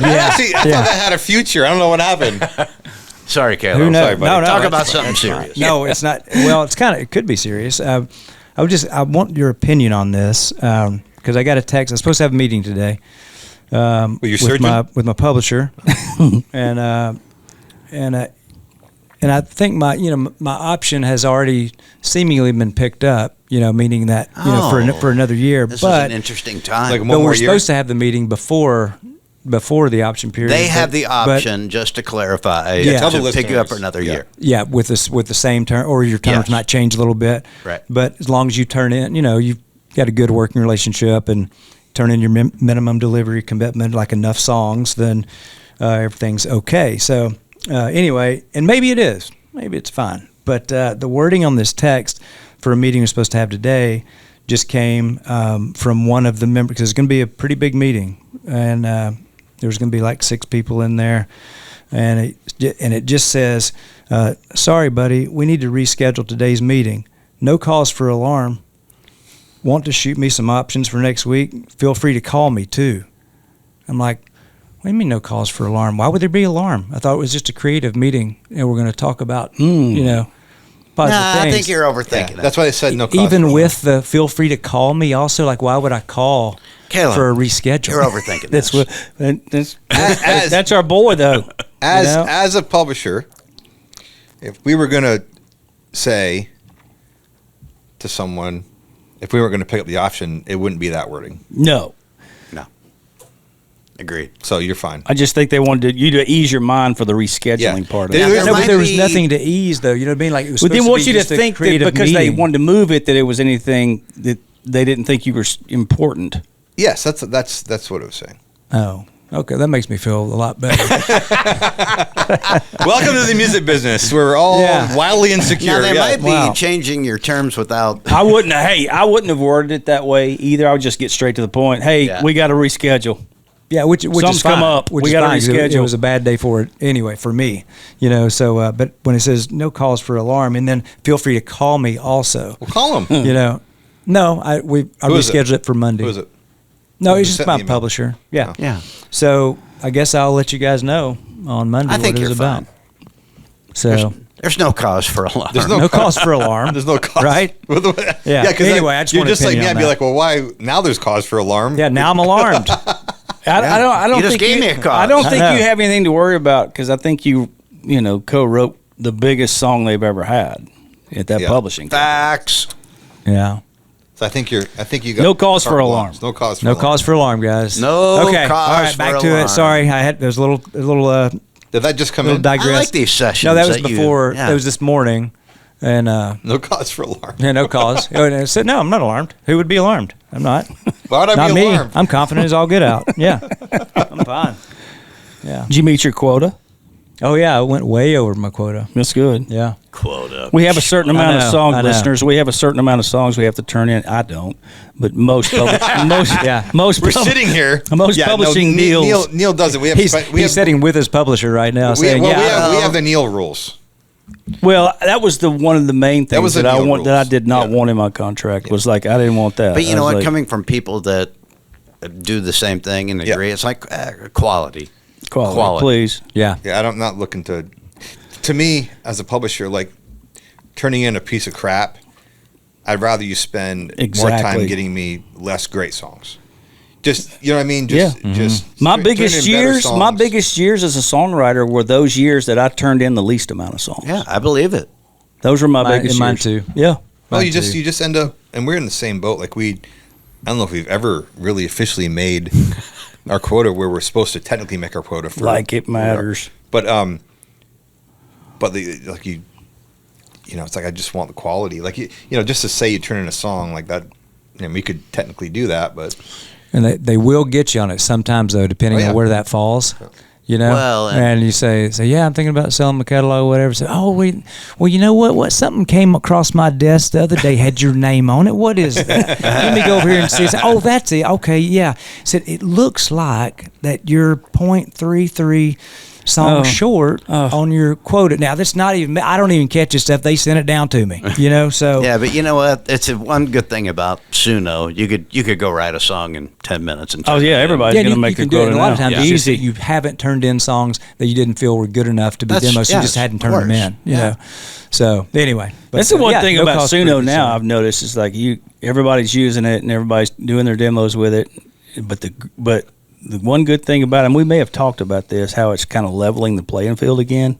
I thought that had a future. I don't know what happened. Sorry, Caleb. Who knows? Sorry, buddy. No, Talk that's about fine. something serious. No, it's not. Well, it could be serious. I want your opinion on this because I got a text. I'm supposed to have a meeting today with my publisher, and I think my option has already seemingly been picked up. Meaning that for another year. This is an interesting time. But we're supposed to have the meeting before the option period. They have the option, just to clarify, to pick you up for another year. Yeah, with the same term, or your terms might change a little bit. Right. But as long as you turn in, you've got a good working relationship and turn in your minimum delivery commitment, like enough songs, then everything's okay. So anyway, and maybe it is. Maybe it's fine. But the wording on this text for a meeting we're supposed to have today just came from one of the members, because it's going to be a pretty big meeting, and there's going to be like 6 people in there, and it just says, sorry, buddy, we need to reschedule today's meeting. No cause for alarm. Want to shoot me some options for next week? Feel free to call me too. I'm like, what do you mean no cause for alarm? Why would there be alarm? I thought it was just a creative meeting, and we're going to talk about, positive things. I think you're overthinking it. That's why they said no cause. Even with the feel free to call me also, like why would I call Caleb, for a reschedule? You're overthinking this. That's our boy, though. As a publisher, if we were going to say to someone, if we were going to pick up the option, it wouldn't be that wording. No. Agreed. So you're fine. I just think they wanted you to ease your mind for the rescheduling part of it. But there was nothing to ease, though. You know what I mean? Like it was. But they supposed want to you be to just a think that creative because they meeting. wanted to move it, that it was anything that they didn't think you were important. Yes, that's what it was saying. Oh, okay. That makes me feel a lot better. Welcome to the music business. We're all wildly insecure. Now, they might be changing your terms without. I wouldn't have worded it that way either. I would just get straight to the point. Hey, we got to reschedule. Yeah, which Something's is fine. come up. Which We is gotta fine, 'cause reschedule. It was a bad day for it anyway for me, So, but when it says no cause for alarm, and then feel free to call me also. Well, call them. No, I rescheduled it for Monday. Who is it? No, it's You just sent my me an email. publisher. Yeah. Yeah. So I guess I'll let you guys know on Monday I think what it you're was about. fine. So There's no cause for alarm. There's no cause for alarm. There's no cause. Right? Yeah. Because Anyway, I just you're want an just like me. opinion I'd on be that. like, well, why now? There's cause for alarm. Yeah, now I'm alarmed. I don't You just think gave me a cause. I don't think I know. you have anything to worry about because I think you co-wrote the biggest song they've ever had at that publishing company. Facts. Yeah. So I think you got No cause for alarm. No cause for No alarm. cause for alarm, guys. No okay. cause All right, for back to alarm. it. Sorry, there's a little Did that just come little in? digress. I like these sessions. No, that was that you- before. yeah. It was this morning, and No cause for alarm. yeah, no cause. And I said, no, I'm not alarmed. Who would be alarmed? I'm not. Why would I Not be me. alarmed? I'm confident as all get out. Yeah, I'm fine. Yeah. Did you meet your quota? Oh yeah, I went way over my quota. That's good. Yeah. Quota. We have a certain amount of know, song I know. listeners. We have a certain amount of songs we have to turn in. I don't, but most Yeah. most We're pub- sitting here. Most publishing deals. Neil does it. We have. He's we have sitting with his publisher right now, we saying, we "Yeah, have the Neil rules. Well, that was one of the main things was the that I Neil want that I rules. did not Yeah. want in my contract. Was like I didn't want that. But you I know was what? like, Coming from people that do the same thing and agree, it's like quality. quality, please. yeah, Yeah, I'm not looking to. To me, as a publisher, like turning in a piece of crap, I'd rather you spend more Exactly. time getting me less great songs. Just you know what I mean? Just My turn biggest in better years, my songs. biggest years as a songwriter were those years that I turned in the least amount of songs. Yeah, I believe it. Those were my biggest mine years. too. Yeah. Well, you Mine too. just end up, and we're in the same boat. Like I don't know if we've ever really officially made our quota where we're supposed to technically make our quota for Like it matters. But it's like I just want the quality. Like just to say you turn in a song like that, we could technically do that, but and they will get you on it sometimes though, depending Oh, yeah. on where that falls. Well, and you say, yeah, I'm thinking about selling my catalog or whatever. Say, well, you know what? Something came across my desk the other day, had your name on it. What is that? Let me go over here and see. Say, oh, that's it. Okay, yeah. Said, it looks like that your .33 song short on your quota. Now, that's not even, I don't even catch this stuff. They sent it down to me, so. Yeah, but you know what? It's one good thing about Suno. You could go write a song in 10 minutes. And everybody's going to make you a can do it. quota A lot now. of times it's just that you haven't turned in songs that you didn't feel were good enough to be demos. You just hadn't turned them in, you know. So, anyway. That's the one thing about Suno now I've noticed is like everybody's using it and everybody's doing their demos with it. But the one good thing about it, and we may have talked about this, how it's kind of leveling the playing field again,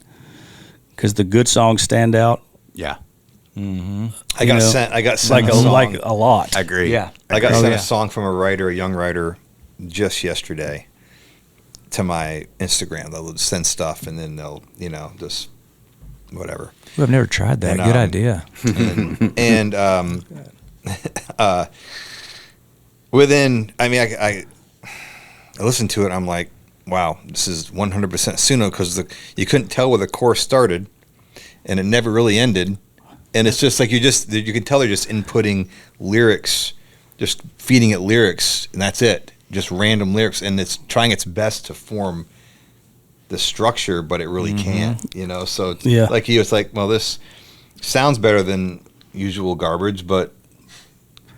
because the good songs stand out. Yeah. Mm-hmm. I got sent like a lot. I agree. Yeah. I got sent a song from a young writer, just yesterday to my Instagram. They'll send stuff and then they'll, just whatever. Well, I've never tried that. Good idea. And within, I listened to it. I'm like, wow, this is 100% Suno, because you couldn't tell where the chorus started, and it never really ended. And it's just like you can tell they're just inputting lyrics, just feeding it lyrics, and that's it, just random lyrics, and it's trying its best to form the structure, but it really can't, So like it's like, well, this sounds better than usual garbage, but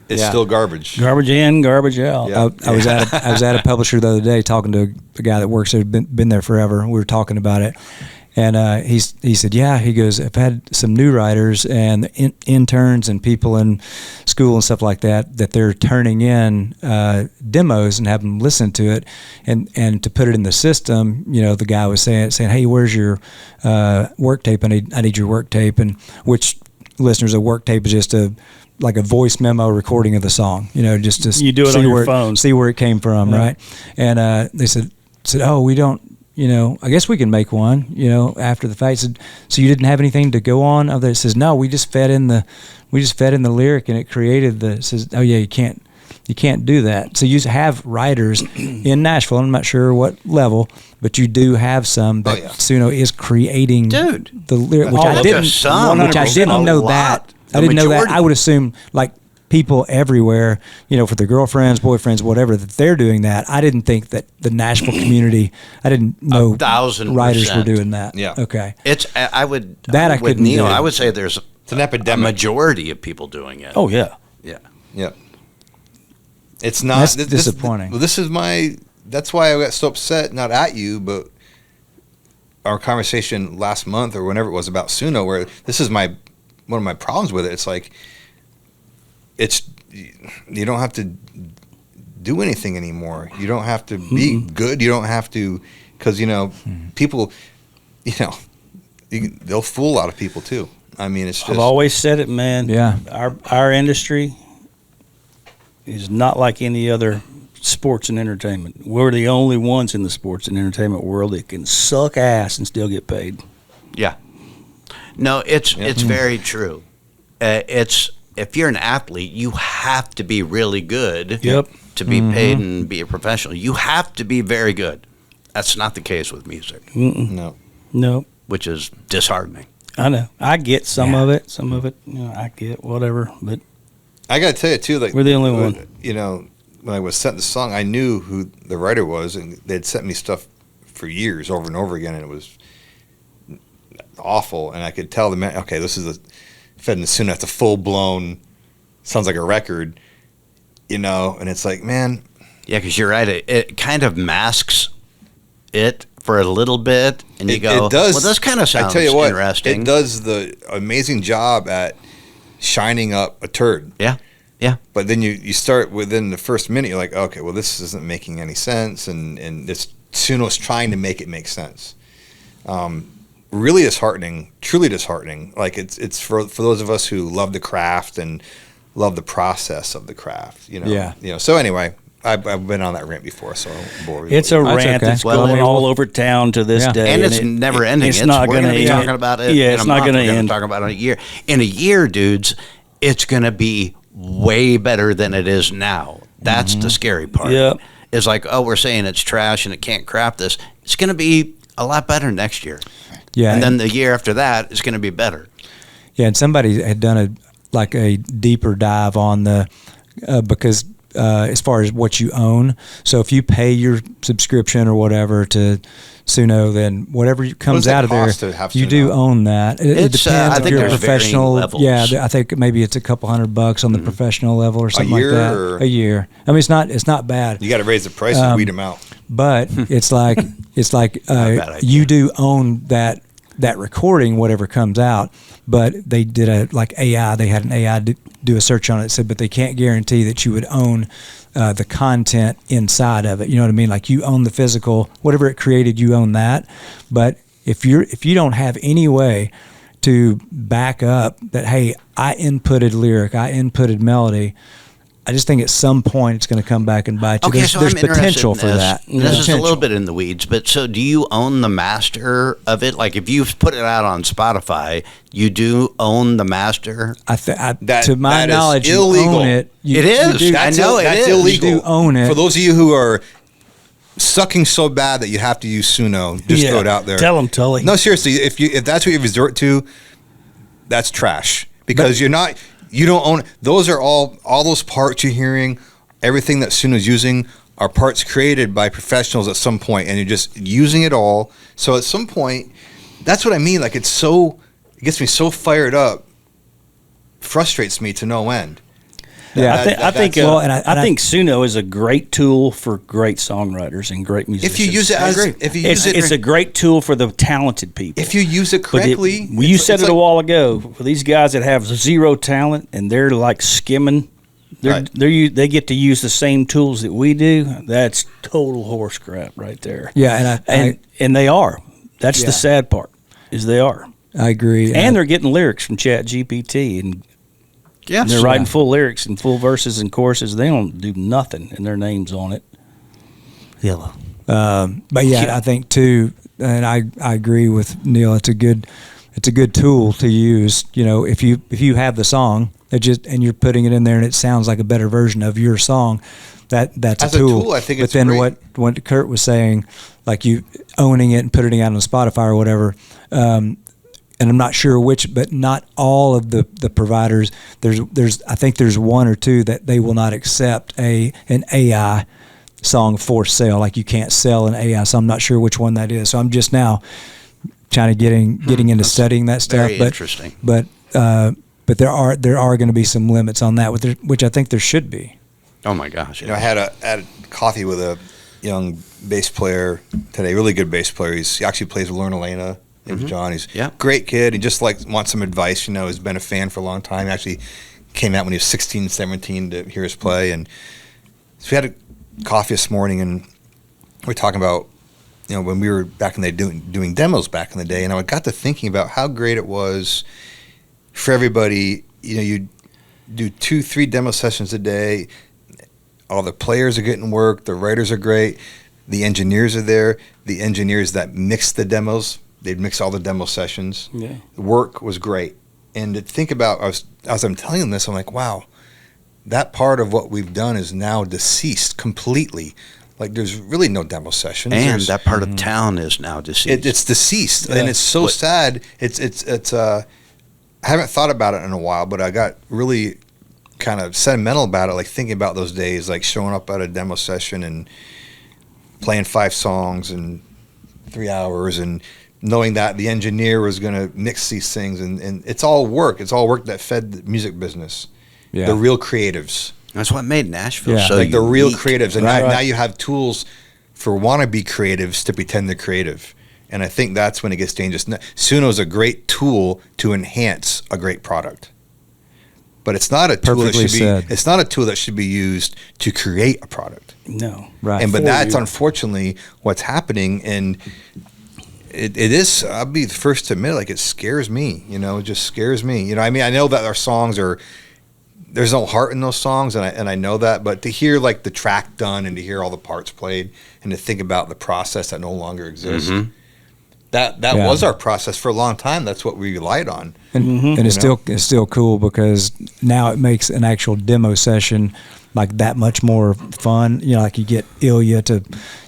it's still garbage. Garbage in, garbage out. Yeah. I was at a publisher the other day talking to a guy that works there, been there forever. We were talking about it, and he said, yeah, he goes, I've had some new writers and interns and people in school and stuff like that they're turning in demos and have them listen to it, and to put it in the system. The guy was saying, hey, where's your work tape? I need your work tape. And which listeners, a work tape is just like a voice memo recording of the song, just to you do it on your phone, see where it came from, right? And they said, oh, we don't, I guess we can make one, after the fact. Said, so you didn't have anything to go on? It says, no, we just fed in the lyric and it created it says, oh yeah, you can't do that. So you have writers in Nashville, I'm not sure what level, but you do have some that Suno is creating the lyric, which I didn't know that. I didn't know that. I would assume like people everywhere, for their girlfriends, boyfriends, whatever, that they're doing that. I didn't think that the Nashville community, I didn't know 1,000% writers were doing that. Yeah. Okay. I would say there's an epidemic. A majority of people doing it. Oh yeah. Yeah. Yeah. It's not disappointing. That's why I got so upset, not at you, but our conversation last month or whenever it was about Suno, where this is one of my problems with it. It's like, you don't have to do anything anymore. You don't have to be good. You don't have to, because people, they'll fool a lot of people too. I mean, it's just. I've always said it, man. Yeah. Our industry is not like any other sports and entertainment. We're the only ones in the sports and entertainment world that can suck ass and still get paid. Yeah. No, it's very true. If you're an athlete, you have to be really good to be paid and be a professional. You have to be very good. That's not the case with music. No. Which is disheartening. I know. I get some of it. Some of it, I get whatever. But I got to tell you too, like we're the only one. When I was sent the song, I knew who the writer was, and they'd sent me stuff for years, over and over again, and it was awful. And I could tell the man, okay, this is fed in the Suno. That's a full blown, sounds like a record, and it's like, man. Yeah, because you're right. It kind of masks it for a little bit, and you go, it does, well, this kind of sounds I tell you what, interesting. It does the amazing job at shining up a turd. Yeah, yeah. But then you start within the first minute, you're like, okay, well, this isn't making any sense, and this Suno's trying to make it make sense. Really disheartening, truly disheartening. Like it's for those of us who love the craft and love the process of the craft. Yeah. So anyway, I've been on that rant before, so I won't bore you. It's a rant that's going all over town to this day, and it's never ending. It's not going to be talking about it. Yeah, it's not going to end. Talking about it in a year. In a year, dudes, it's going to be way better than it is now. That's the scary part. Yep. It's like, oh, we're saying it's trash and it can't crap this. It's going to be a lot better next year. Yeah, and then the year after that is going to be better. Yeah, and somebody had done a deeper dive on the because as far as what you own. So if you pay your subscription or whatever to Suno, then whatever comes out of there, you do own that. It depends I think if you're a there's professional. varying levels. Yeah, I think maybe it's a couple $100 on the professional level or something like that. A year. I mean, it's not bad. You got to raise the price and weed them out. But it's like you do own that recording, whatever comes out. But they did AI. They had an AI do a search on it. It said, but they can't guarantee that you would own the content inside of it. You know what I mean? Like you own the physical, whatever it created, you own that. But if you don't have any way to back up that, hey, I inputted lyric, I inputted melody, I just think at some point it's going to come back and bite you. Okay, There's potential for that. This is a little bit in the weeds, but so do you own the master of it? Like if you put it out on Spotify, you do own the master? To my knowledge, you own it. It is. I know it is. Illegal. You do own it. For those of you who are sucking so bad that you have to use Suno, just throw it out there. Tell them, Tully. No, seriously, if that's what you resort to, that's trash because you don't own it. Those are all those parts you're hearing, everything that Suno's using are parts created by professionals at some point, and you're just using it all. So at some point, that's what I mean. Like it gets me so fired up, frustrates me to no end. Yeah, I think Suno is a great tool for great songwriters and great musicians. If you use it it's a great tool for the talented people. If you use it correctly, you said it a while ago. For these guys that have zero talent and they're like skimming, they get to use the same tools that we do. That's total horse crap right there. Yeah, and they are. That's the sad part is they are. I agree, and they're getting lyrics from Chat GPT and. Yes. They're writing full lyrics and full verses and choruses. They don't do nothing, and their name's on it. Yellow. But yeah, I think too, and I agree with Neil. It's a good tool to use. You know, if you have the song, and you're putting it in there, and it sounds like a better version of your song. That's as a tool. I think but it's then great. what Kurt was saying, like you owning it and putting it out on Spotify or whatever. And I'm not sure which, but not all of the providers. I think there's one or two that they will not accept an AI song for sale. Like you can't sell an AI, so I'm not sure which one that is. So I'm just now trying to getting into studying that stuff. Very interesting. But there are going to be some limits on that, which I think there should be. Oh my gosh! You know, I had a coffee with a young bass player today. Really good bass player. He actually plays with Lorna Lena. John, he's a great kid. He just wants some advice. You know, he's been a fan for a long time. He actually came out when he was 16, 17 to hear us play. And so we had a coffee this morning, and we were talking about, you know, when we were back in the day doing demos back in the day. And I got to thinking about how great it was for everybody. You know, you do 2-3 demo sessions a day. All the players are getting work. The writers are great. The engineers are there. The engineers that mix the demos, they'd mix all the demo sessions. Yeah. The work was great. And to think about, as I'm telling them this, I'm like, wow, that part of what we've done is now deceased completely. Like there's really no demo sessions. And that part of town is now deceased. It's deceased. And it's so sad. It's I haven't thought about it in a while, but I got really kind of sentimental about it, like thinking about those days, like showing up at a demo session and playing 5 songs in 3 hours and knowing that the engineer was going to mix these things, and it's all work. It's all work that fed the music business. Yeah. The real creatives. That's what made Nashville so like unique. The real creatives. And now you have tools for wannabe creatives to pretend they're creative. And I think that's when it gets dangerous. Suno's a great tool to enhance a great product. But it's not a tool it's not a tool that should be used to create a product. No. Right. But that's unfortunately what's happening, and it is, I'll be the first to admit, like it scares me, you know, it just scares me. You know, I mean, I know that our songs there's no heart in those songs, and I know that, but to hear like the track done and to hear all the parts played and to think about the process that no longer exists, that was our process for a long time. That's what we relied on. And it's still cool because now it makes an actual demo session like that much more fun. You know, like you get Ilya to,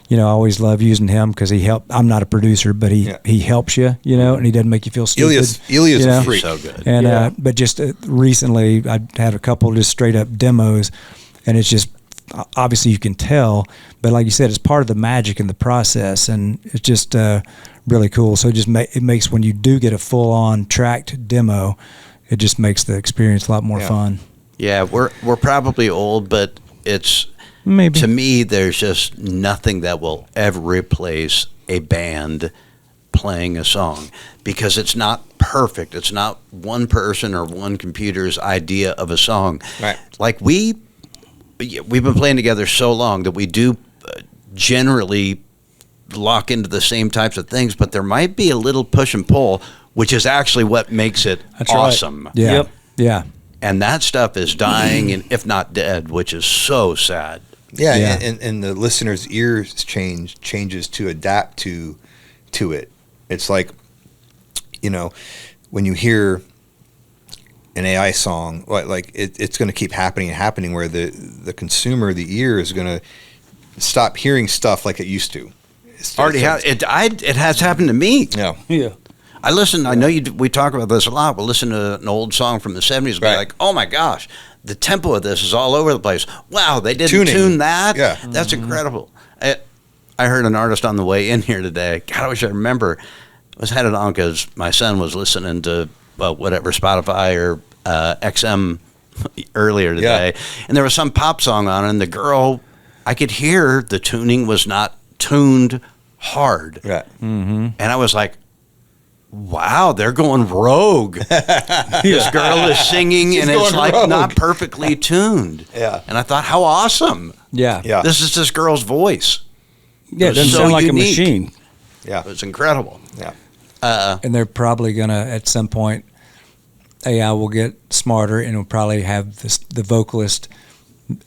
you know, I always love using him because he helped. I'm not a producer, but he helps you, you know, and he doesn't make you feel stupid. Ilya's a freak. So good. And but just recently, I had a couple just straight up demos, and it's just obviously you can tell, but like you said, it's part of the magic in the process, and it's just really cool. So it makes, when you do get a full-on tracked demo, it just makes the experience a lot more fun. Yeah, we're probably old, but it's maybe, to me, there's just nothing that will ever replace a band playing a song, because it's not perfect. It's not one person or one computer's idea of a song. Right. Like we've been playing together so long that we do generally lock into the same types of things, but there might be a little push and pull, which is actually what makes it awesome. Right. Yeah. Yep. Yeah. And that stuff is dying, and if not dead, which is so sad. Yeah. And the listener's ears changes to adapt to it. It's like, when you hear an AI song, like it's going to keep happening where the consumer, the ear, is going to stop hearing stuff like it used to. It has happened to me. Yeah. Yeah. I listen. I know we talk about this a lot. We'll listen to an old song from the '70s and be like, "Oh my gosh, the tempo of this is all over the place. Wow, they didn't tune that. Yeah, that's incredible." I heard an artist on the way in here today. God, I wish I remember. I was had it on because my son was listening to whatever Spotify or XM earlier today, and there was some pop song on, and the girl, I could hear the tuning was not tuned hard. Right. Mm-hmm. And I was like, wow, they're going rogue. This girl is singing and it's like rogue. not perfectly tuned. Yeah. And I thought, how awesome. Yeah. Yeah. This is this girl's voice. Yeah, it doesn't so sound like unique. a machine. Yeah. It was incredible. Yeah. And they're probably going to, at some point, AI will get smarter and will probably have the vocalist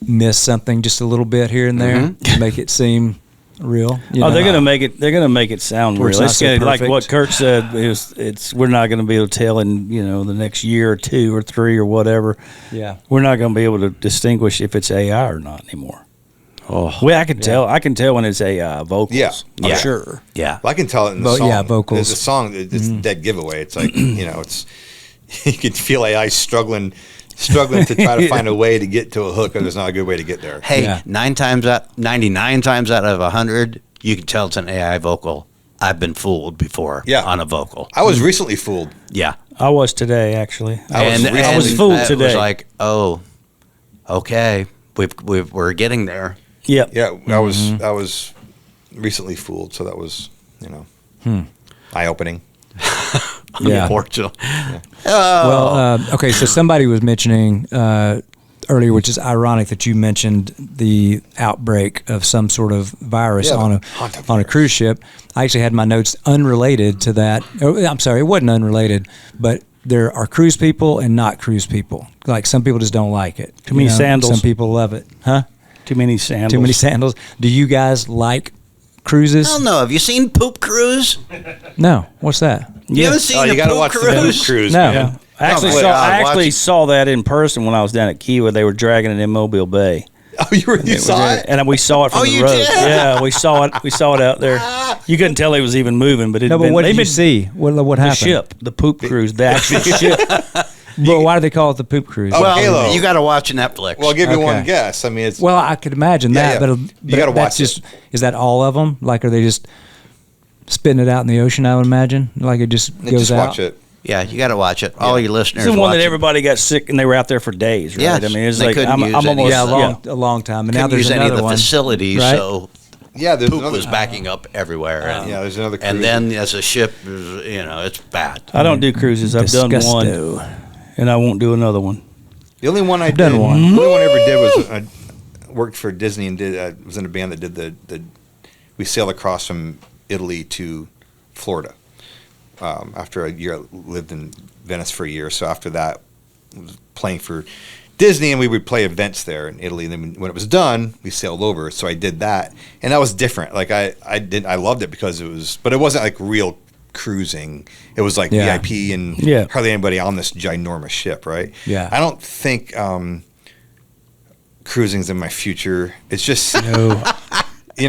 miss something just a little bit here and there to make it seem real. They're gonna make it. They're gonna make it sound Where it's real. not It's so gonna, like perfect. what Kurt said. It's we're not gonna be able to tell in the next year or 2 or 3 or whatever. Yeah. We're not gonna be able to distinguish if it's AI or not anymore. Oh, Well, I can tell. I can tell when it's AI vocals. Yeah. I'm Yeah. sure. yeah. Well, I can tell it in the song. Yeah, vocals. There's a song. It's a dead giveaway. It's like it's you can feel AI struggling to try to find a way to get to a hook, and there's not a good way to get there. Hey, Yeah. 99 times out of 100, you can tell it's an AI vocal. I've been fooled before on a vocal. I was recently fooled. Yeah. I was today actually. I was fooled it today. was like, oh, okay, we're getting there. Yep. Yeah, I was recently fooled, so that was eye opening. Yeah. Unfortunately. Well, okay, so somebody was mentioning earlier, which is ironic that you mentioned the outbreak of some sort of virus on a cruise ship. I actually had my notes unrelated to that. I'm sorry, it wasn't unrelated, but there are cruise people and not cruise people. Like some people just don't like it. Too many sandals. Some people love it. Huh? Too many sandals. Too many sandals. Do you guys like cruises? I don't know. Have you seen Poop Cruise? No. What's that? You haven't seen you the got to Poop watch the Poop Cruise? Cruise. No. Man. Yeah. I actually Oh, saw. God, I actually watch- saw that in person when I was down at Key, where they were dragging it in Mobile Bay. Oh, you saw it? And we saw it from Oh, the you road. did? Yeah, we saw it. We saw it out there. You couldn't tell it was even moving, but it. No, but what did you been, see? What The happened? ship, the poop cruise, the actual ship. Well, why do they call it the poop cruise? Oh, Well, Halo. you got to watch Netflix. Well, I'll give you one Okay. guess. I mean, it's Well, I could imagine Yeah, that, yeah. but You gotta that's watch it. just is that all of them? Like, are they just spitting it out in the ocean? I would imagine, like it just goes just out. watch it. yeah, you got to watch it. All your listeners It's the one watch that it. everybody got sick and they were out there for days, right? Yes, I mean, it's they like couldn't I'm use almost any- Yeah, Yeah. a long time, and now Couldn't there's use any of another the one. facilities, right? so Yeah, there's poop another. was backing up everywhere. And, Yeah, there's another. and cruise. then as a ship, it's bad. I don't do cruises. I've done one, Disgusto. and I won't do another one. The only one I done did, one. The only one I ever did was I worked for Disney and was in a band that did the we sailed across from Italy to Florida. After a year, I lived in Venice for a year. So after that, I was playing for Disney, and we would play events there in Italy. And then when it was done, we sailed over. So I did that, and that was different. Like I loved it because but it wasn't like real cruising. It was like Yeah. VIP and Yeah. hardly anybody on this ginormous ship, right? Yeah. I don't think cruising's in my future. It's just No,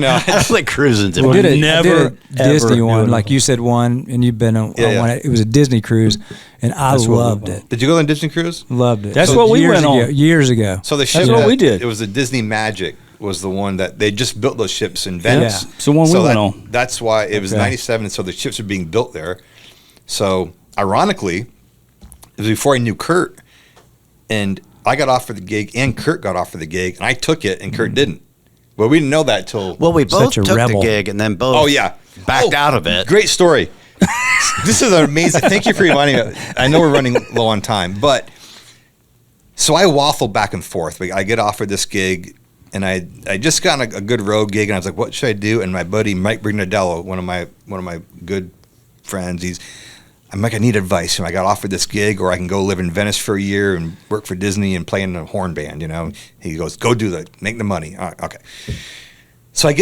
I That's like cruising to I did a never, I did a Disney ever one, do like you said one, and you've been on Yeah, yeah. one. It was a Disney cruise, and I That's what we loved want. it. Did you go on Disney cruise? Loved it. That's what we years went ago, on. years ago. So the ship what we did. It was the Disney Magic was the one that they just built those ships in Venice. Yeah. So one we went on. That's why it was 97, so the ships were being built there. So ironically, it was before I knew Kurt, and I got offered the gig, and Kurt got offered the gig, and I took it, and Kurt didn't. Well, we didn't know that till... Well, we both took rebel. the gig, and then both backed out of it. Great story. This is amazing. Thank you for reminding me. I know we're running low on time, but... So I waffled back and forth. I get offered this gig, and I just got a good road gig, and I was like, what should I do? And my buddy Mike Brignadello, one of my good friends, I'm like, I need advice. And I got offered this gig, or I can go live in Venice for a year and work for Disney and play in a horn band, you know. He goes, go do that, make the money. All right, okay. So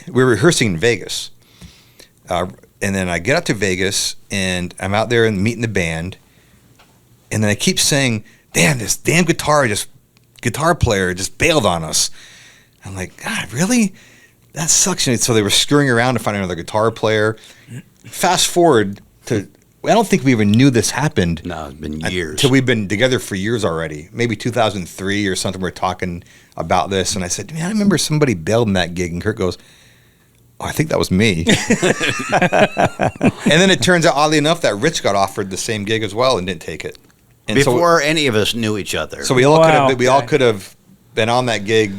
we're rehearsing in Vegas. And then I get out to Vegas, and I'm out there and meeting the band. And then I keep saying, damn, this damn guitar player just bailed on us. I'm like, God, really? That sucks. And so they were screwing around to find another guitar player. Fast forward to... I don't think we even knew this happened. No, it's been years. Until we've been together for years already. Maybe 2003 or something. We're talking about this, and I said, man, I remember somebody bailed in that gig. And Kurt goes, oh, I think that was me. And then it turns out, oddly enough, that Rich got offered the same gig as well and didn't take it. And before any of us knew each other. So we all could have been on that gig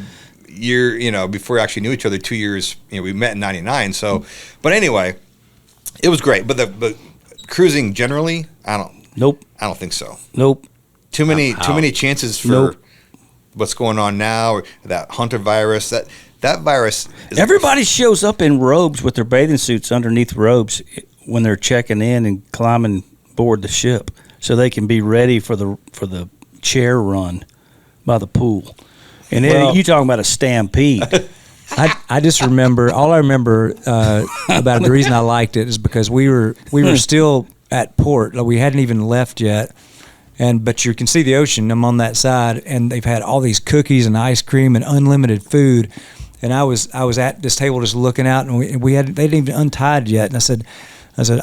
before we actually knew each other. 2 years. We met in '99. So, but anyway, it was great. But cruising generally, I don't think so. Nope. Too many chances for what's going on now, or that hunter virus. That virus is... Everybody shows up in robes with their bathing suits underneath robes when they're checking in and climbing board the ship, so they can be ready for the chair run by the pool. And then you talking about a stampede. I just remember, all I remember about it, the reason I liked it is because we were still at port. Like, we hadn't even left yet. But you can see the ocean. I'm on that side, and they've had all these cookies and ice cream and unlimited food. And I was at this table just looking out, and they hadn't even untied yet. And I said,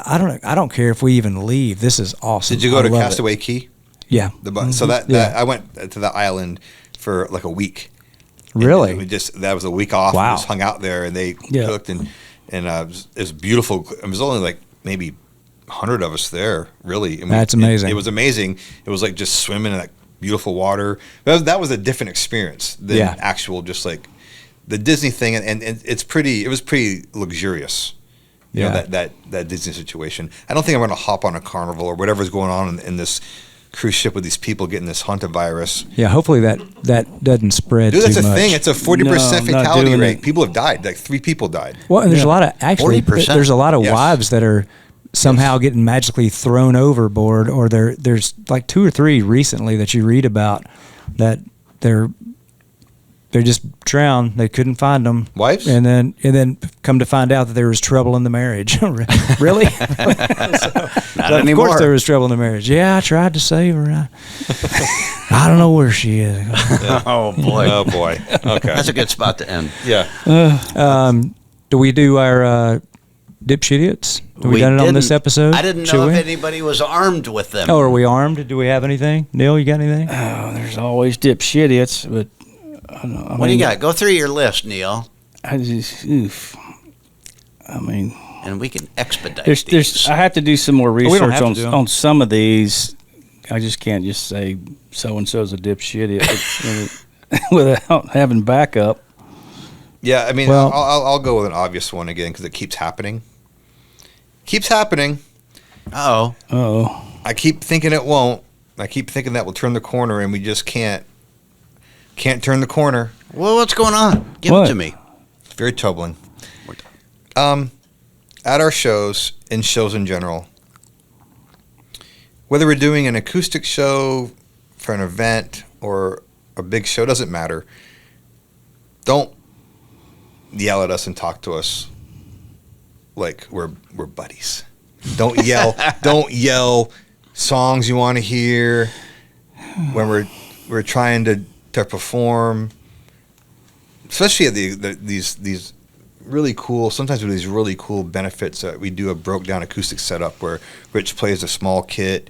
I don't care if we even leave. This is awesome. Did you go to Castaway Cay? Yeah. So that I went to that island for like a week. Really? That was a week off. Wow. We just hung out there, and they cooked, and it was beautiful. It was only like maybe 100 of us there, really. That's amazing. It was amazing. It was like just swimming in that beautiful water. That was a different experience than actual just like the Disney thing, and it was pretty luxurious. You know, that Disney situation. I don't think I'm going to hop on a Carnival or whatever's going on in this cruise ship with these people getting this hunter virus. Yeah, hopefully that doesn't spread Dude, that's too a much. thing. It's a 40% fatality rate. It. People have died. Like 3 people died. Well, and there's a lot of 40%. There's a lot of wives that are somehow getting magically thrown overboard, or there's like 2 or 3 recently that you read about that they're just drowned. They couldn't find them. Wives? And then come to find out that there was trouble in the marriage. Really? Not Of anymore. course there was trouble in the marriage. Yeah, I tried to save her. I don't know where she is. Oh boy. Oh boy. Okay. That's a good spot to end. Yeah. Do we do our dipshit idiots? Have we done it on this episode? I didn't Should know if we? anybody was armed with them. Oh, are we armed? Do we have anything? Neil, you got anything? Oh, there's always dipshitiots, but I don't know. What do you got? Go through your list, Neil, I just, and we can expedite there's. these. I have to do some more we don't research have to do 'em. on some of these. I just can't just say so and so's a dipshit without having backup. Yeah, I mean, Well- I'll go with an obvious one again because it keeps happening. Keeps happening. Oh, I keep thinking it won't. I keep thinking that we'll turn the corner, and we just can't turn the corner. well, what's going on? Give What? it to me. It's very troubling. At our shows, in shows in general, whether we're doing an acoustic show for an event or a big show, doesn't matter. Don't yell at us and talk to us like we're buddies. Don't yell. Don't yell songs you want to hear when we're trying to perform. Especially at these really cool. Sometimes with these really cool benefits that we do a broke down acoustic setup where Rich plays a small kit.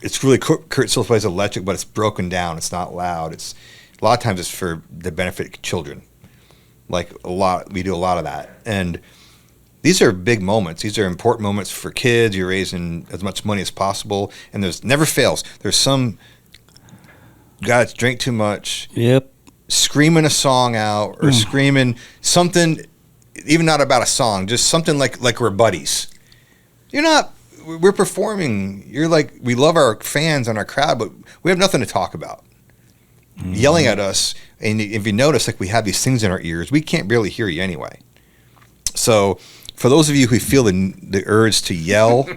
It's really Kurt still plays electric, but it's broken down. It's not loud. It's a lot of times it's for the benefit of children. Like we do a lot of that. And these are big moments. These are important moments for kids. You're raising as much money as possible. And there's never fails. There's some guy that's drink too much. Yep. Screaming a song out or screaming something, even not about a song, just something like we're buddies. We're performing. You're like, we love our fans and our crowd, but we have nothing to talk about. Yelling at us. And if you notice, like we have these things in our ears, we can't barely hear you anyway. So for those of you who feel the urge to yell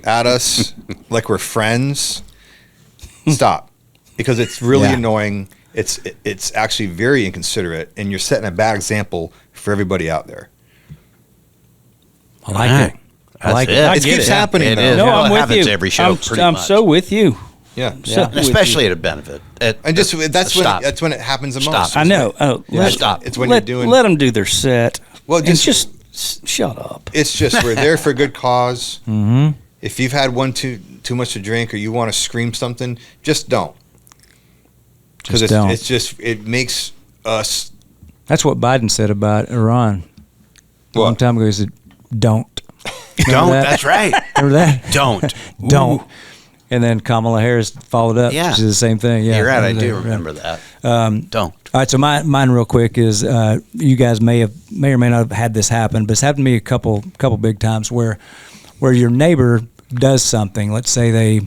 at us like we're friends, stop, because it's really annoying. It's actually very inconsiderate, and you're setting a bad example for everybody out there. I like it. I like it. It keeps happening. It is. No, Well, I'm it with happens you. every show. I'm so with you. Yeah. Especially at a benefit. And just that's when it happens the most. I know. Stop. It's when you're doing. Let them do their set. Well, just shut up. It's just we're there for a good cause. Mm-hmm. If you've had one too much to drink, or you want to scream something, just don't. Because it makes us. That's what Biden said about Iran a long time ago. He said, "Don't." Don't. That's right. Remember that? Don't. Don't. And then Kamala Harris followed up. Yeah. She did the same thing. Yeah, You're right. I do remember that. Don't. All right. So mine real quick is you guys may or may not have had this happen, but it's happened to me a couple big times where your neighbor does something. Let's say they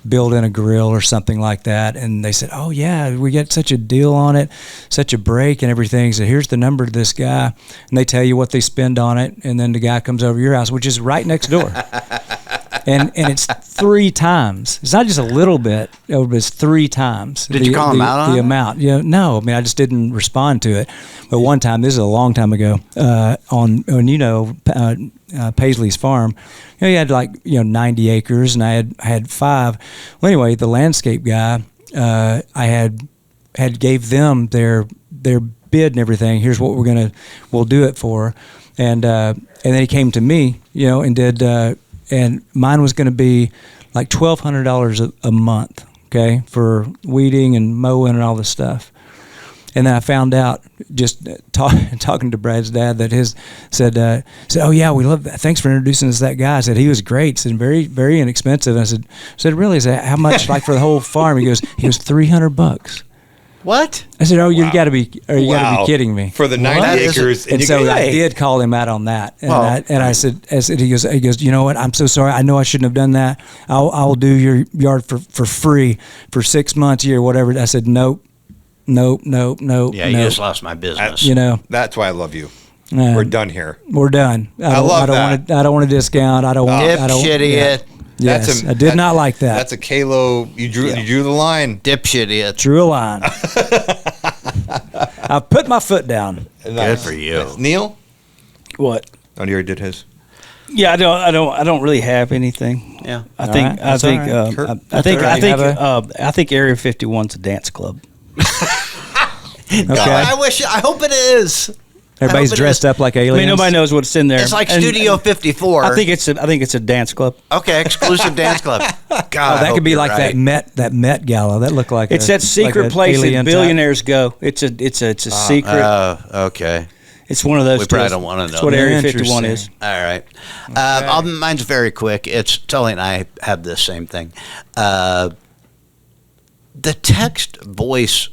build in a grill or something like that, and they said, "Oh yeah, we get such a deal on it, such a break and everything. So here's the number to this guy," and they tell you what they spend on it, and then the guy comes over to your house, which is right next door. And it's 3 times. It's not just a little bit. It's 3 times. Did you call him out on the it? amount? No. I mean, I just didn't respond to it. But one time, this is a long time ago, on Paisley's farm. He had 90 acres, and I had 5. Well, anyway, the landscape guy, I had gave them their bid and everything. Here's what we'll do it for, and then he came to me, and did. And mine was going to be like $1,200 a month, okay, for weeding and mowing and all this stuff. And then I found out, just talking to Brad's dad, that said, "Oh yeah, we love that. Thanks for introducing us to that guy." I said he was great. Said very, very inexpensive. And I said really? I said, how much, like for the whole farm? He goes $300. What? I said, "Oh, you got to be kidding me." For the 90 acres, and so I did call him out on that, and I said, he goes, "You know what? I'm so sorry. I know I shouldn't have done that. I'll do your yard for free for 6 months, a year, whatever." I said, Nope. Yeah, you just lost my business. That's why I love you. We're done here. We're done. I don't want a discount. I don't want. Dipshit idiot. Yes, I did not like that. That's a Kalo. You drew the line. Dipshit idiot. Drew a line. I put my foot down. Good for you, Neil. What? Oh, you already did his. Yeah, I don't really have anything. Yeah, I think Area 51's a dance club. Okay. I hope it is. Everybody's dressed up like aliens. I mean, nobody knows what's in there. It's like Studio 54. I think it's a dance club. Okay, exclusive dance club. God, that could be like right. that Met Gala. That looked like it's that secret like place that billionaires go. It's a secret. Okay. It's one of those. We probably don't want to know. That's what Area 51 is. All right. Okay. Mine's very quick. It's Tully and I have the same thing. The text voice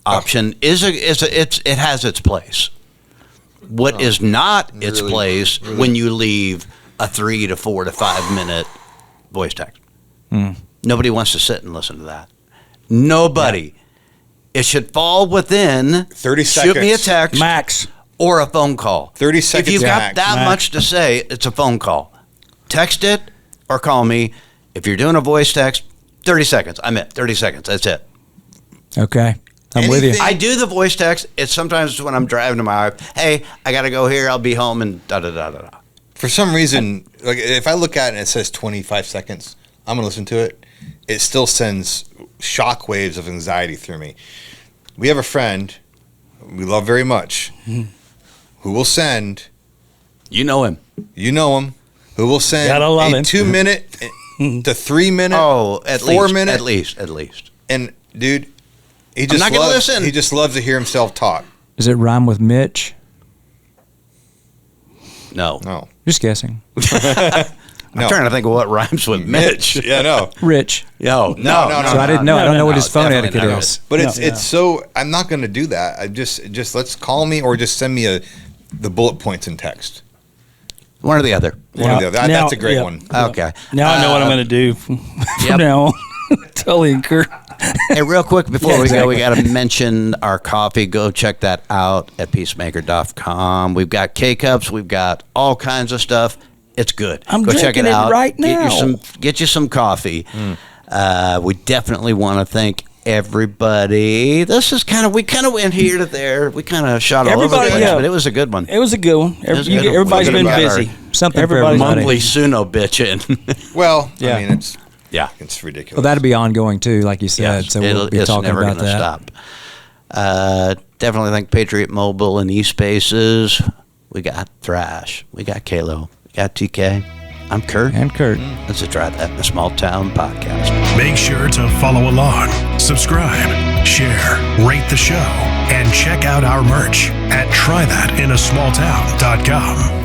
option it has its place. What is not its place when you leave a 3 to 4 to 5 minute voice text. Nobody wants to sit and listen to that. Nobody. Yeah. It should fall within 30 seconds. Shoot me a text. Max. Or a phone call. 30 seconds. If you've got that much to say, it's a phone call. Text it or call me. If you're doing a voice text, 30 seconds. I'm it. 30 seconds. That's it. Okay. I'm with you. I do the voice text. It's sometimes when I'm driving to my wife. Hey, I got to go here. I'll be home and da-da-da-da-da. For some reason, like if I look at it and it says 25 seconds, I'm going to listen to it. It still sends shock waves of anxiety through me. We have a friend we love very much who will send. You know him. Who will send a 2 minute to 3 minute. Oh, at 4 least. minutes. At least. And dude, he just loves to hear himself talk. Does it rhyme with Mitch? No. Just guessing. I'm trying to think of what rhymes with Mitch. Yeah, no. Rich. No. So I didn't know. I don't know what his phone definitely etiquette not. is. But it's so I'm not going to do that. I just let's call me or just send me the bullet points in text. One or the other. One or the other. That's a great one. Okay. Now I know what I'm going to do from now on. Totally Kurt. Hey, real quick before we go, we got to mention our coffee. Go check that out at peacemaker.com. We've got K-Cups. We've got all kinds of stuff. It's good. I'm go check it drinking it out right now. Get you some coffee. We definitely want to thank everybody. This is we kind of went here to there. We kind of shot all over the place, but it was a good one. It was a good one. Everybody's been busy. Something Everybody's for everybody. Monthly Suno bitching. Well, Yeah. I mean, it's ridiculous. Well, that'll be ongoing too, like you said. Yes, so we'll be it's talking never about gonna that. stop. Definitely thank Patriot Mobile and eSpaces. We got Thrash. We got Kalo. We got TK. I'm Kurt. And Kurt. Let's try that in a small town podcast. Make sure to follow along, subscribe, share, rate the show, and check out our merch at trythatinasmalltown.com.